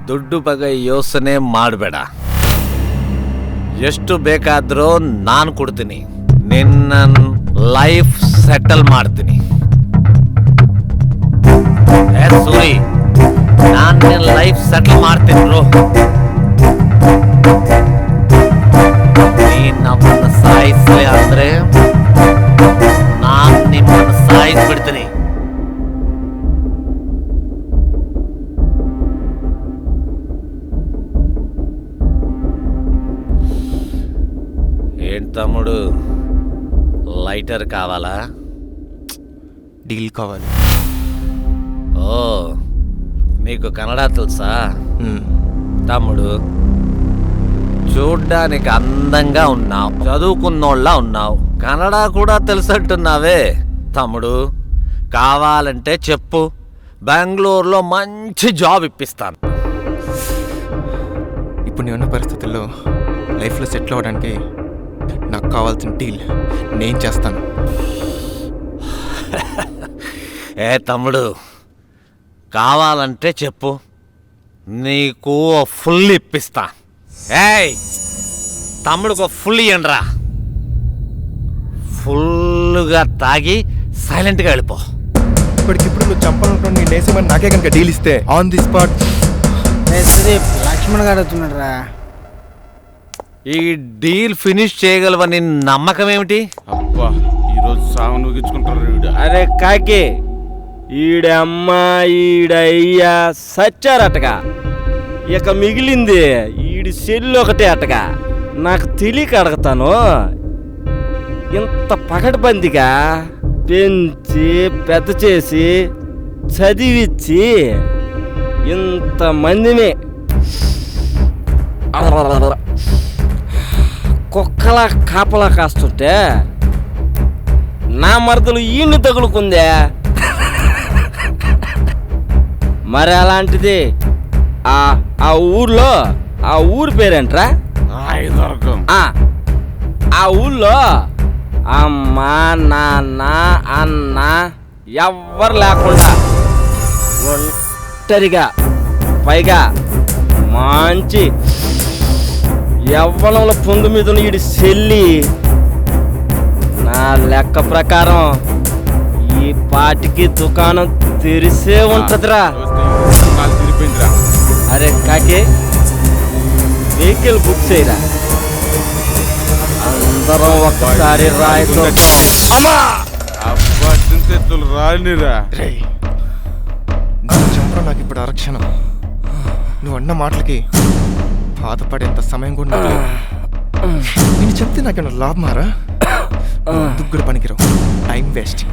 ದುಡ್ಡು ಬಗ್ಗೆ ಯೋಚನೆ ಮಾಡಬೇಡ. ಎಷ್ಟು ಬೇಕಾದ್ರೂ ನಾನು ಕೊಡ್ತೀನಿ. ನಿನ್ನ ಲೈಫ್ ಸೆಟಲ್ ಮಾಡ್ತೀನಿ. ಸೂರಿ, ನಾನು ನಿನ್ನ ಲೈಫ್ ಸೆಟಲ್ ಮಾಡ್ತೀನಿ ಬ್ರೋ. ನೀನು ನಮ್ಮನ್ನು ಸಾಯಿಸಲಿ ಅಂದ್ರೆ ನಾನು ನಿಮ್ಮನ್ನು ಸಾಯಿಸ್ಬಿಡ್ತೀನಿ. తమ్ముడు, లైటర్ కావాలా? డీల్ కావాలి. ఓ, నీకు కన్నడ తెలుసా? తమ్ముడు, చూడ్డానికి అందంగా ఉన్నావు, చదువుకున్నోళ్ళ ఉన్నావు, కన్నడ కూడా తెలుసంటున్నావే. తమ్ముడు, కావాలంటే చెప్పు, బెంగళూరులో మంచి జాబ్ ఇప్పిస్తాను. ఇప్పుడు నేనున్న పరిస్థితుల్లో లైఫ్లో సెటిల్ అవ్వడానికి నాకు కావాల్సిన డీల్ నేను చేస్తాను. ఏ తమ్ముడు, కావాలంటే చెప్పు, నీకు ఫుల్ ఇప్పిస్తా. ఏయ్ తమ్ముడికి ఫుల్ ఇయ్యండిరా. ఫుల్గా తాగి సైలెంట్గా వెళ్ళిపో. ఇప్పటికిప్పుడు నువ్వు చంపాలనుకున్న నీ నేసేమని నాకే కనుక డీల్ ఇస్తే ఆన్ ది స్పాట్. లక్ష్మణ్ గారు అవుతున్నాడు రా. ఈ డీల్ ఫినిష్ చేయగలవని నమ్మకం ఏమిటి? అబ్బా ఈరోజు సాగు నూగించుకుంటారు. అరే కాకి, ఈడమ్మ ఈడయ్యా సచ్చారటగా. ఇక మిగిలింది ఈడి సెల్లు ఒకటే అటగా. నాకు తెలియక అడగతాను, ఇంత పగడబందిగా పెంచి పెద్ద చేసి చదివిచ్చి ఇంతమందిని కుక్కలా కాపలా కాస్తుంటే నా మరదలు ఈయన్ని తగులుకుందే. మరి అలాంటిది ఆ ఊర్లో, ఆ ఊరి పేరేంట్రా? ఆ ఊళ్ళో అమ్మ నాన్న అన్న ఎవ్వరు లేకుండా ఒంటరిగా, పైగా మంచి యవ్వనంలో పొంగు మీద ఈడి చెల్లి, నా లెక్క ప్రకారం ఈ పాటికి దుకాణం తెరిసే ఉంటదిరా. అరే కాకి, వెహికల్ బుక్ చేయరా, అందరం ఒక్కసారి రాయితో రానిరా. చంపడం నాకు ఇప్పుడు అరక్షణం. నువ్వు అన్న మాటలకి బాధపడేంత సమయం కూడా నాకు లేదు. నేను చెప్తే నాకేమన్నా లాభమారా? దుగ్గుడు పనికిరావు, టైం వేస్ట్.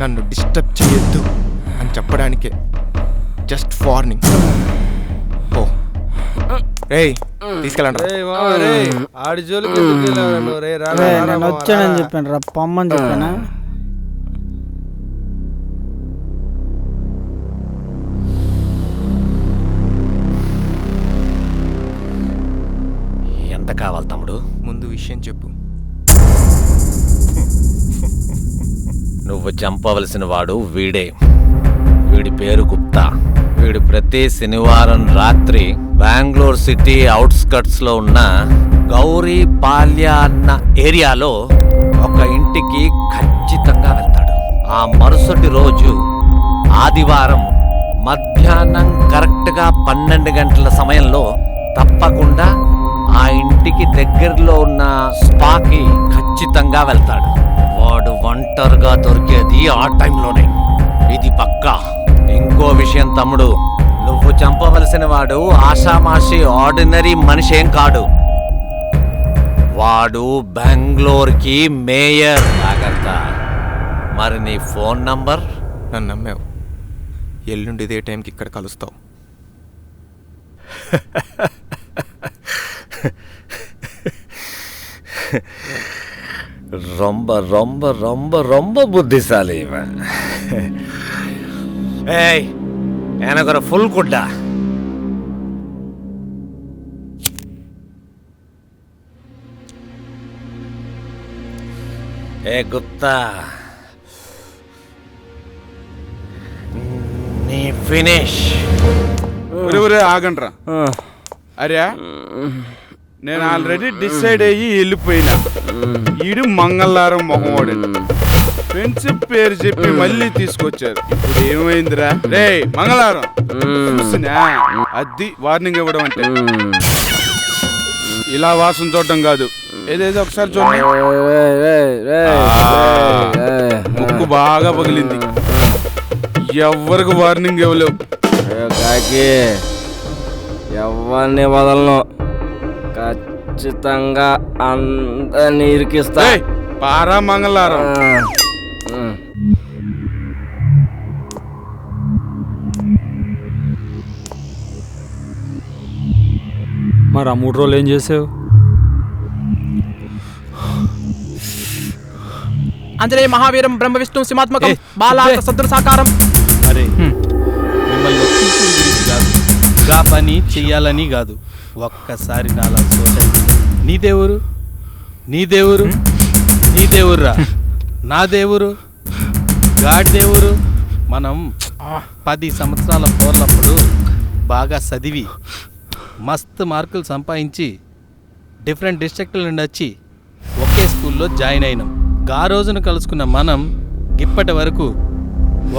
నన్ను డిస్టర్బ్ చేయొద్దు అని చెప్పడానికే జస్ట్ వార్నింగ్. ఓ రేయ్ తీసుకెళ్ళండి. ఆడి జోలికి నేను వచ్చానని చెప్పాను రా, పొమ్మని చెప్పానా? ఎంత కావాలి తమ్ముడు? ముందు విషయం చెప్పు. నువ్వు చంపవలసిన వాడు వీడే. వీడి పేరు గుప్తా. వీడు ప్రతి శనివారం రాత్రి బెంగళూరు సిటీ అవుట్స్కట్స్ లో ఉన్న గౌరీ పాల్య అన్న ఏరియాలో ఒక ఇంటికి ఖచ్చితంగా వెళ్తాడు. ఆ మరుసటి రోజు ఆదివారం మధ్యాహ్నం కరెక్ట్గా 12 గంటల సమయంలో తప్పకుండా ఆ ఇంటికి దగ్గరలో ఉన్న స్పాకి ఖచ్చితంగా వెళ్తాడు. వాడు ఒంటరిగా దొరికేది ఆ టైంలోనే, ఇది పక్కా. ఇంకో విషయం తమ్ముడు, నువ్వు చంపవలసిన వాడు ఆషామాషి ఆర్డినరీ మనిషి ఏం కాడు. వాడు బెంగళూరుకి మేయర్. జాగ్రత్త. మరి నీ ఫోన్ నంబర్? నన్ను నమ్మావు, ఎల్లుండి ఇదే టైంకి ఇక్కడ కలుస్తావు. ரொம்ப ரொம்ப ரொம்ப ரொம்ப புத்திசாலி இவன். ஏய் எனக்கு ஒரு ஃபுல் குட்டா. ఏ గుప్తా, నీ ఫినిష్. ఆగండ్రా. అరే నేను ఆల్రెడీ డిసైడ్ అయ్యి వెళ్ళిపోయినా. ఈడు మంగళవారం మొహమోడు ఫ్రెండ్షిప్ పేరు చెప్పి మళ్ళీ తీసుకొచ్చారు. ఇప్పుడు ఏమైందిరా? రే మంగళవారం చూసినా అది వార్నింగ్ ఇవ్వడం అంటే ఇలా వాసన చూడటం కాదు. ఏదేదో ఒకసారి చూడండి. ముక్కు బాగా పగిలింది. ఎవరికి వార్నింగ్ ఇవ్వలేవు. ఎవరిని వదలను, ఖచ్చితంగా అందరినీ ఇరికిస్తా. పారా మంగళవారం. మరి ఆ 3 రోజులు ఏం చేసావు? అంజనేయ మహావీరం బ్రహ్మ విష్ణు సింహాత్మకం బాలాంత శత్రు సాకారం. అరే మిమ్మల్ని ఒప్పించిన గురించి కాదు, గా పని చెయ్యాలని కాదు. ఒక్కసారి నాలా చూడండి. నీ దేవురు, నీ దేవురు, నీ దేవుర్రా, నా దేవురు, గాడి దేవురు. మనం 10 సంవత్సరాల పోర్లప్పుడు బాగా చదివి మస్తు మార్కులు సంపాదించి డిఫరెంట్ డిస్ట్రిక్ట్ల నుండి వచ్చి ఒకే స్కూల్లో జాయిన్ అయినాం. ఆ రోజున కలుసుకున్న మనం ఇప్పటి వరకు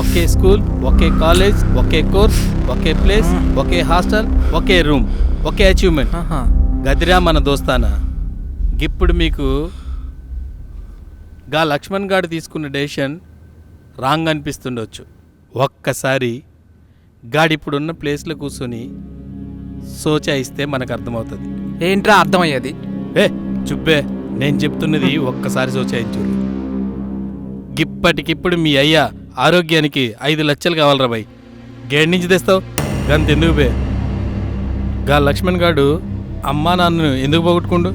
ఒకే స్కూల్, ఒకే కాలేజ్, ఒకే కోర్స్, ఒకే ప్లేస్, ఒకే హాస్టల్, ఒకే రూమ్, ఒకే అచీవ్మెంట్. గదిరా మన దోస్తానా. ఇప్పుడు మీకు గా లక్ష్మణ్ గారు తీసుకున్న డెసిషన్ రాంగ్ అనిపిస్తుండొచ్చు. ఒక్కసారి గాడిప్పుడున్న ప్లేస్లో కూర్చొని సోచాయిస్తే మనకు అర్థమవుతుంది. ఏంట్రా అర్థమయ్యేది? చుబ్బే, నేను చెప్తున్నది ఒక్కసారి సోచాయించు. ఇప్పటికిప్పుడు మీ అయ్యా ఆరోగ్యానికి 5 లక్షలు కావాలరా బాయ్. గేడ్ నుంచి తెస్తావు గంతెందుకు బే? గా లక్ష్మణ్ గాడు అమ్మా నాన్నను ఎందుకు పోగొట్టుకుండు?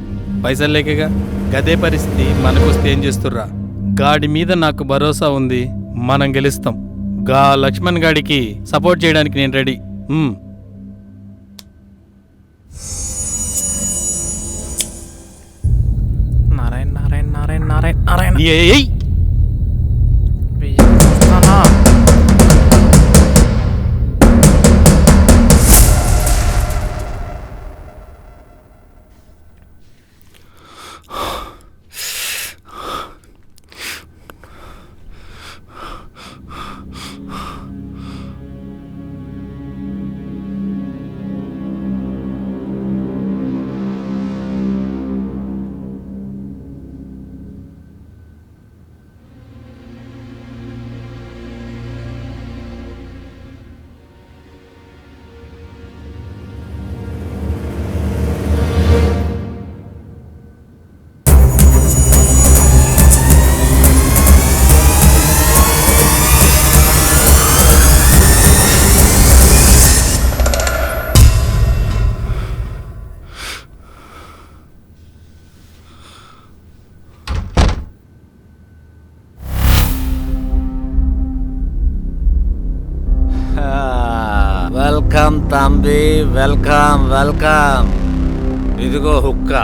పైసలు లేకగా. గదే పరిస్థితి మనకొస్తే ఏం చేస్తుర్రా? గాడి మీద నాకు భరోసా ఉంది, మనం గెలుస్తాం. గా లక్ష్మణ్ గాడికి సపోర్ట్ చేయడానికి నేను రెడీ. నారాయణ నారాయణ నారాయణ నారాయణ నారాయణ ఏయ్ వెల్కమ్ తంబి, వెల్కమ్ వెల్కమ్. ఇదిగో హుక్కా.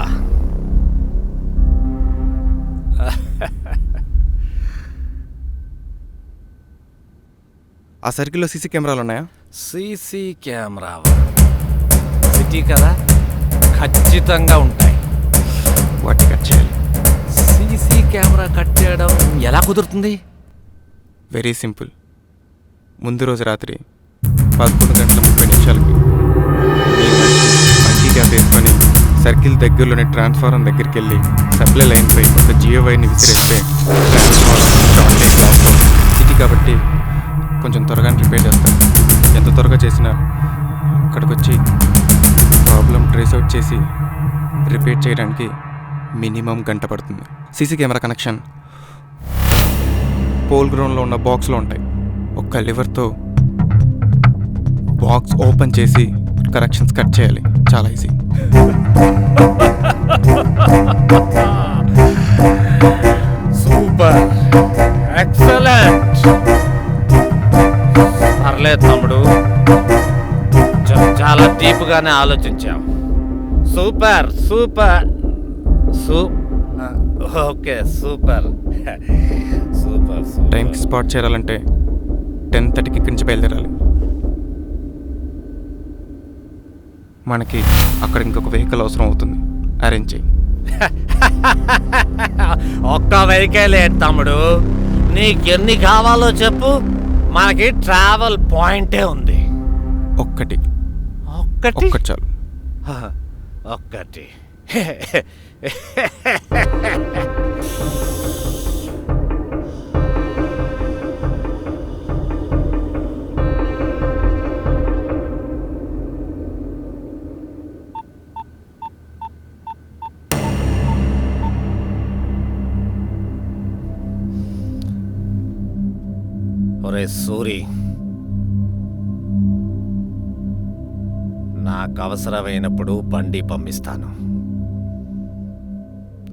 ఆ సర్కిల్లో సీసీ కెమెరాలు ఉన్నాయా? సీసీ కెమెరా సిటీ కదా, ఖచ్చితంగా ఉంటాయి. వాటి కట్ చేయాలి. సీసీ కెమెరా కట్ చేయడం ఎలా కుదురుతుంది? Very simple. ముందు రోజు రాత్రి 11:30 మంకీ క్యాప్ వేసుకొని సర్కిల్ దగ్గరలోని ట్రాన్స్ఫార్మర్ దగ్గరికి వెళ్ళి సప్లై లైన్పై ఒక జియో వైర్ని విసిరేస్తే సిటీ కాబట్టి కొంచెం త్వరగా రిపేర్ చేస్తాను. ఎంత త్వరగా చేసినా అక్కడికి వచ్చి ప్రాబ్లం ట్రేస్ అవుట్ చేసి రిపేర్ చేయడానికి మినిమం గంట పడుతుంది. సీసీ కెమెరా కనెక్షన్ పోల్ గ్రౌండ్లో ఉన్న బాక్స్లో ఉంటాయి. ఒక్క లివర్తో బాక్స్ ఓపెన్ చేసి కరెక్షన్స్ కట్ చేయాలి. చాలా ఈజీ. Super, excellent. పర్లేదు తమ్ముడు, చాలా డీప్గానే ఆలోచించాం. Super super okay super super. టైంకి స్పాట్ చేయాలంటే 10:30కి ఇక్కడి నుంచి బయలుదేరాలి. మనకి అక్కడ ఇంకొక వెహికల్ అవసరం అవుతుంది. అరేంజ్ చేయి. ఒక్క వెహికల్ ఏంటి తమ్ముడు, నీకెన్ని కావాలో చెప్పు. మనకి ట్రావెల్ పాయింటే ఉంది. ఒక్కటి చాలు. ఒక్కటి. ఒరే సూరి, నాకు అవసరమైనప్పుడు బండి పంపిస్తాను.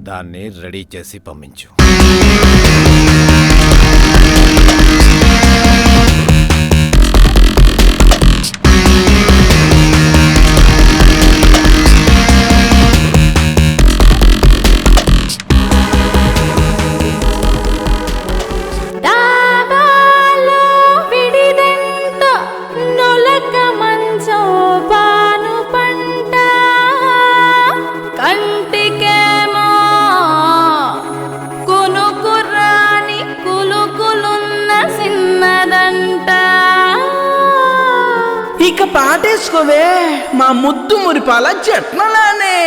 దాన్ని రెడీ చేసి పంపించు. చేసుకోవే మా ముద్దు మురిపాల చెట్లలానే.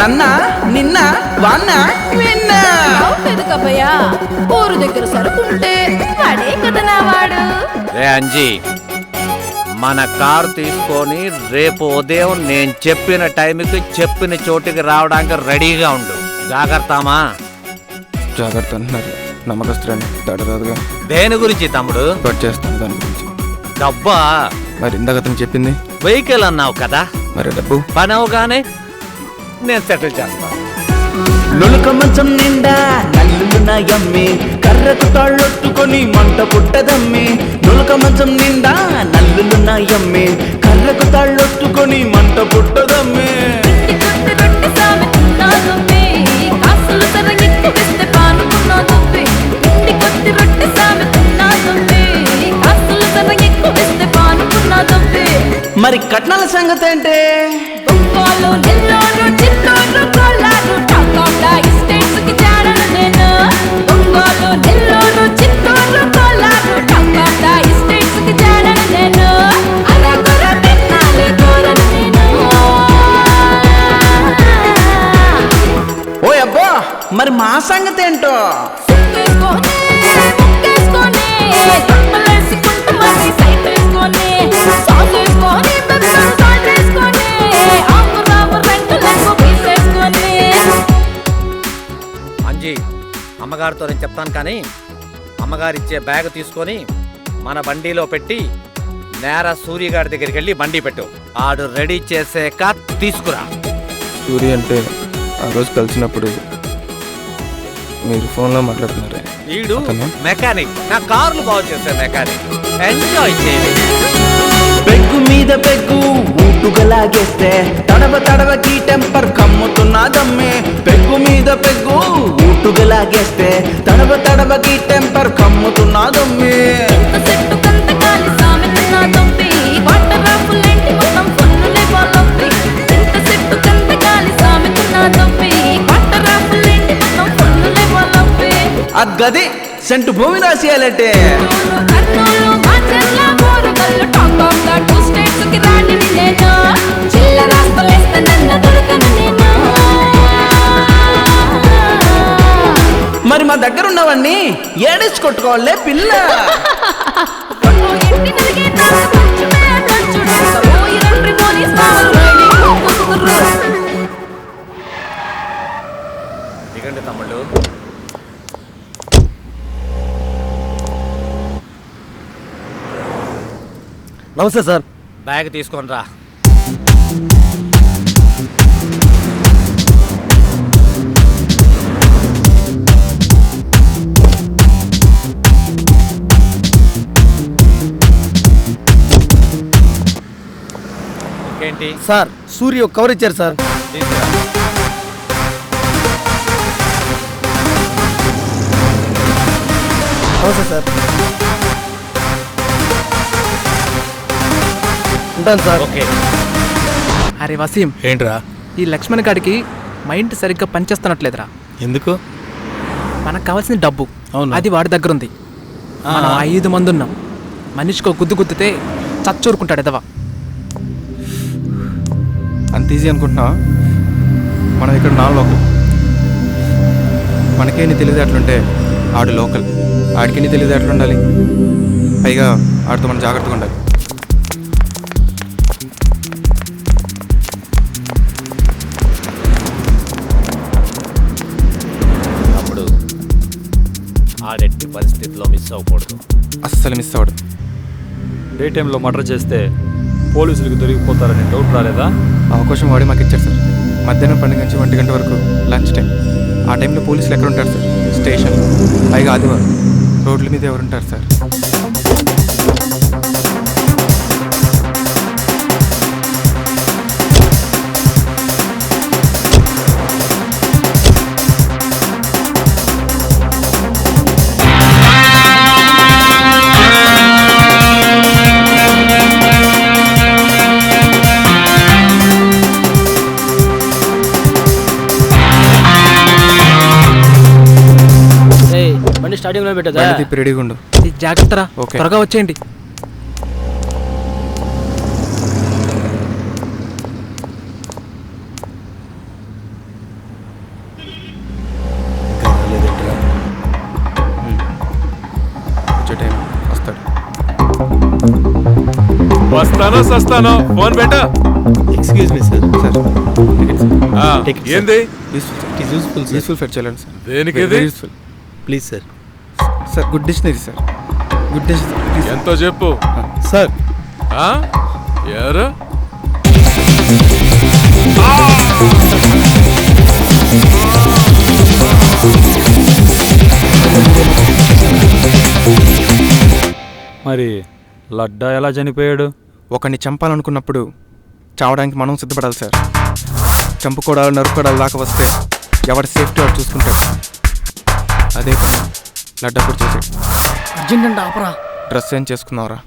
నన్న నిన్న వాన్న విన్న కబయ్యా ఊరు దగ్గర సరుకుంటే వాడే కదా నా వాడు. రే అంజీ, మన కారు తీసుకొని రేపు ఉదయం నేను చెప్పిన టైంకి చెప్పిన చోటికి రావడానికి రెడీగా ఉండు. జాగ్రత్తమా? జాగ్రత్త అంటున్నారు, నమ్మకస్తురాని తడరాదుగా. దేని గురించి తమ్ముడు? కట్ చేస్తాను దాని గురించి. డబ్బా? మరి ఇందాక అతను చెప్పింది వెహికల్ అన్నావు కదా, మరి డబ్బు పని అవగానే నేను సెటిల్ చేస్తాను. నులుక మంచం నిండా నల్లులు నాయమ్మి, కర్రకు తాళ్ళొట్టుకొని మంట పుట్టదమ్మి. నులుక మంచం నిండా నల్లులు నాయమ్మి, కర్రకు తాళ్ళొట్టుకొని మంట పుట్టదమ్మి. మరి కట్నాల సంగతి ఏంటి? ఓ అబ్బా, మరి మా సంగతి ఏంటో? అంజీ, అమ్మగారితో నేను చెప్తాను, కానీ అమ్మగారు ఇచ్చే బ్యాగ్ తీసుకొని మన బండిలో పెట్టి నేరా సూర్యగారి దగ్గరికి వెళ్ళి బండి పెట్టు. ఆడు రెడీ చేసాక తీసుకురా. సూర్య అంటే ఆ రోజు కలిసినప్పుడు మీరు ఫోన్లో మాట్లాడుతున్నారే, వీడు మెకానిక్, నా కార్లు బాగు చేసే మెకానిక్. ఎంజాయ్ చేయండి. పెగ్గు మీద పెగ్గు ఊటుగలాగేస్తే తడవ తడవకి టెంపర్ కమ్ముతున్నదమ్మే. పెగ్గు మీద పెగ్గు ఊటుగలాగేస్తే తడవ తడవకి టెంపర్ కమ్ముతున్నదమ్మే. అగ్గది సెంటు భూమి రాసేయాలంటే మరి మా దగ్గర ఉన్నవన్నీ ఏడేసి కొట్టుకోవాలే పిల్ల. దిగండి తమ్ముళ్ళు. నమస్తే సార్. బ్యాగ్ తీసుకొని రా. ఏంటి సార్, సూర్య ఒక కవర్ ఇచ్చారు సార్. నమస్తే సార్. ఉంటాను సార్. ఓకే. అరే వసీం, ఏంట్రా? ఈ లక్ష్మణ్ గాడికి మైండ్ సరిగ్గా పనిచేస్తున్నట్లేదురా. ఎందుకు? మనకు కావాల్సిన డబ్బు అవును, అది వాడి దగ్గర ఉంది. మనం 5 మంది ఉన్నాం, మనిషికి గుద్దు గుద్దితే చచ్చూరుకుంటాడు ఎదవా. అంత ఈజీ అనుకుంటున్నావా? మనం ఇక్కడ నా లోకల్, మనకేని తెలియదేట్లుంటే ఆడు లోకల్, ఆడికి తెలియదేట్లుండాలి. పైగా ఆడితో మనం జాగ్రత్తగా ఉండాలి. అప్పుడు ఆడెట్టి పరిస్థితిలో మిస్ అవ్వకూడదు. అస్సలు మిస్ అవ్వడు. డే టైంలో మర్డర్ చేస్తే పోలీసులకు దొరికిపోతారనే డౌట్ రాలేదా? అవకాశం వాడే మాకు ఇచ్చారు సార్. మధ్యాహ్నం 12 నుంచి 1 గంట వరకు లంచ్ టైం. ఆ టైంలో పోలీసులు ఎక్కడ ఉంటారు సార్? స్టేషన్. పైగా ఆదివారం రోడ్ల మీద ఎవరుంటారు సార్? స్టార్టింగ్ లో పెట్టదా? రెడీగా ఉండు. జాగ్రత్తరా, త్వరగా వచ్చేయండి. వస్తానో సస్తానో ఫోన్ పెట్టా. Excuse me sir. సార్ ఏంది? యూస్ఫుల్ ఫెట్ చేయాలండి సార్. దేనికి ఇది? Useful please sir. Sir good dictionary sir. Good dictionary. ఎంతో చెప్పు సార్. ఎవరు? మరి లడ్డా ఎలా చనిపోయాడు? ఒకరిని చంపాలనుకున్నప్పుడు చావడానికి మనం సిద్ధపడాలి సార్. చంపుకోవడాలు నరుకోవడాలు దాకా వస్తే ఎవరి సేఫ్టీ వాడు చూసుకుంటాడు. అదే పని లడ్డా కూడా చేసాడు. అర్జెంట్ అంటే ఆపరా. డ్రెస్ ఏం చేసుకున్నావురా?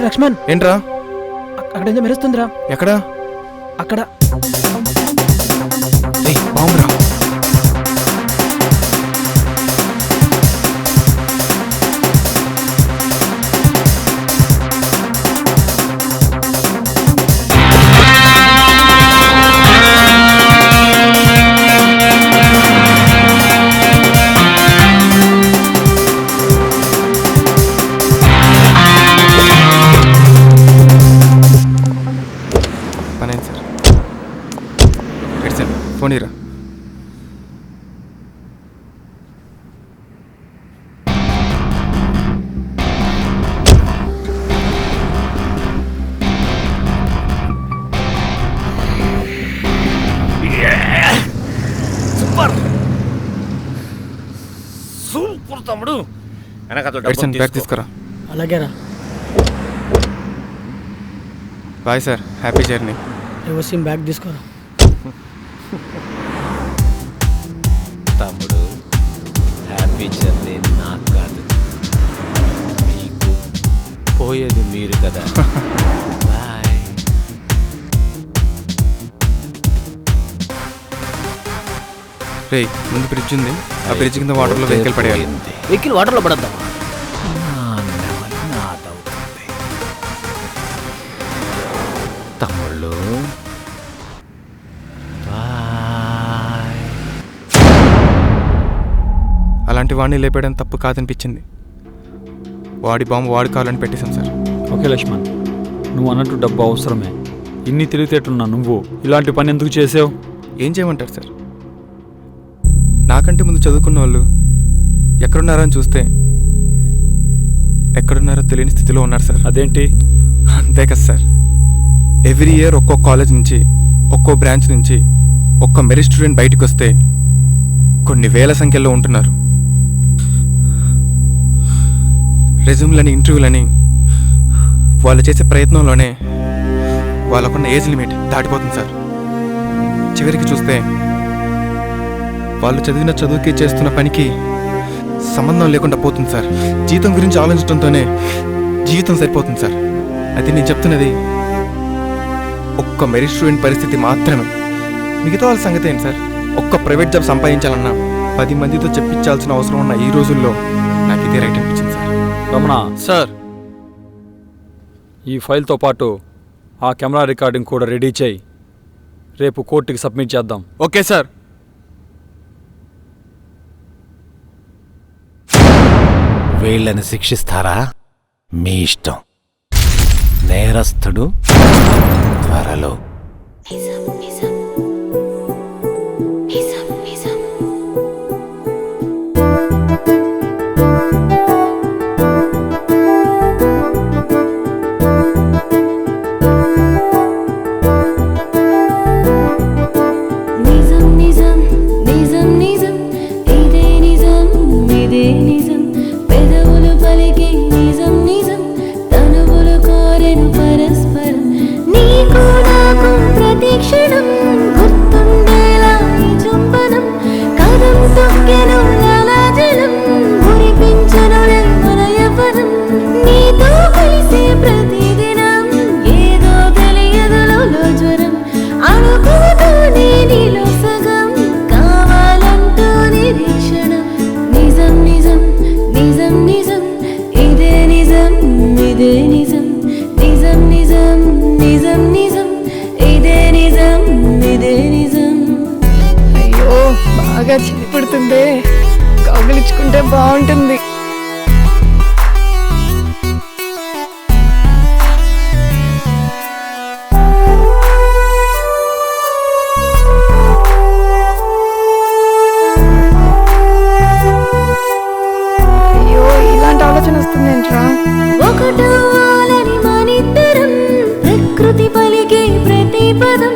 లక్ష్మణ్ ఏంట్రా? అక్కడ ఏదో మెరుస్తుందిరా. ఎక్కడ? అక్కడ బాంబురా. పనైంది సార్. ఎడ్సన్ ఫోన్ ఇరా. సూపర్ తమ్ముడు. ఎడ్సన్ బ్యాగ్ తీసుకురా. అలాగేరా. Bye sir. Happy journey. Reversing bag తీసుకోరా. తమ్ముడు హ్యాపీ జర్నీ నాకు కాదు, మీకు. పోయేది మీరు కదా. బాయ్. రే ముందు బ్రిడ్జ్ ఉంది. ఆ బ్రిడ్జ్ కింద వాటర్లో వెహికల్ పడేయాలి. వెహికల్ వాటర్లో పడద్దాం. తమ్ముళ్ళు అలాంటి వాడిని లేపేయడం తప్పు కాదనిపించింది. వాడి బాంబు వాడు కావాలని పెట్టేశాం సార్. ఓకే లక్ష్మణ్, నువ్వు అన్నట్టు డబ్బు అవసరమే. ఇన్ని తెలివితేటలున్నా నువ్వు ఇలాంటి పని ఎందుకు చేసావు? ఏం చేయమంటారు సార్? నాకంటే ముందు చదువుకున్న వాళ్ళు ఎక్కడున్నారని చూస్తే ఎక్కడున్నారో తెలియని స్థితిలో ఉన్నారు సార్. అదేంటి? అంతే కదా సార్. ఎవ్రీ ఇయర్ ఒక్కో కాలేజ్ నుంచి, ఒక్కో బ్రాంచ్ నుంచి ఒక్క మెరిట్ స్టూడెంట్ బయటకు వస్తే కొన్ని వేల సంఖ్యలో ఉంటున్నారు. రెజ్యూమ్లని, ఇంటర్వ్యూలని వాళ్ళు చేసే ప్రయత్నంలోనే వాళ్ళకున్న ఏజ్ లిమిట్ దాటిపోతుంది సార్. చివరికి చూస్తే వాళ్ళు చదివిన చదువుకి చేస్తున్న పనికి సంబంధం లేకుండా పోతుంది సార్. జీతం గురించి ఆలోచించడంతోనే జీవితం సరిపోతుంది సార్. అది నేను చెప్తున్నది ఒక్క మెరిట్ స్టూడెంట్ పరిస్థితి మాత్రమే. మిగతా వాళ్ళ సంగతి ఏంటి సార్? ఒక్క ప్రైవేట్ జాబ్ సంపాదించాలన్నా 10 మందితో చెప్పించాల్సిన అవసరం ఉన్న ఈ రోజుల్లో నాకు ఇదే రైట్ అనిపించింది సార్. రమణ సార్, ఈ ఫైల్తో పాటు ఆ కెమెరా రికార్డింగ్ కూడా రెడీ చేయి. రేపు కోర్టుకి సబ్మిట్ చేద్దాం. Okay sir. వీళ్ళని శిక్షిస్తారా? మీ ఇష్టం. నేరస్తుడు త్వరలో. నిజం నిజం నిజం నిజం ఇదే నిజం ఇదే నిజం పెదవులు పలికి నిజం నిజం తనువులు కోరెను పరస్పరం నీకు నాకు ప్రతి క్షణం గుర్తుండేలా ఈ చుంబనం కదం తొక్కెను లాలాజలం మురిపించను మన యవ్వనం నీతో కలిసే ప్రతిదినం ఏదో తెలియదులో జ్వరం అనుకోతూనే నీలో సగం కావాలంటూ నిరీక్షణం నిజం నిజం నిజం నిజం ఇదే నిజం ఇదే నిజం నిజం నిజం నిజం నిజం ఇదే నిజం ఇదే నిజం. అయ్యో బాగా చలి పుడుతుందే, కౌగిలించుకుంటే బాగుంటుంది. అయ్యో ఇలాంటి ఆలోచన వస్తుందేంట్రా? ఒకటవ్వాలని మనిద్దరం ప్రకృతి పలికే ప్రతి పదం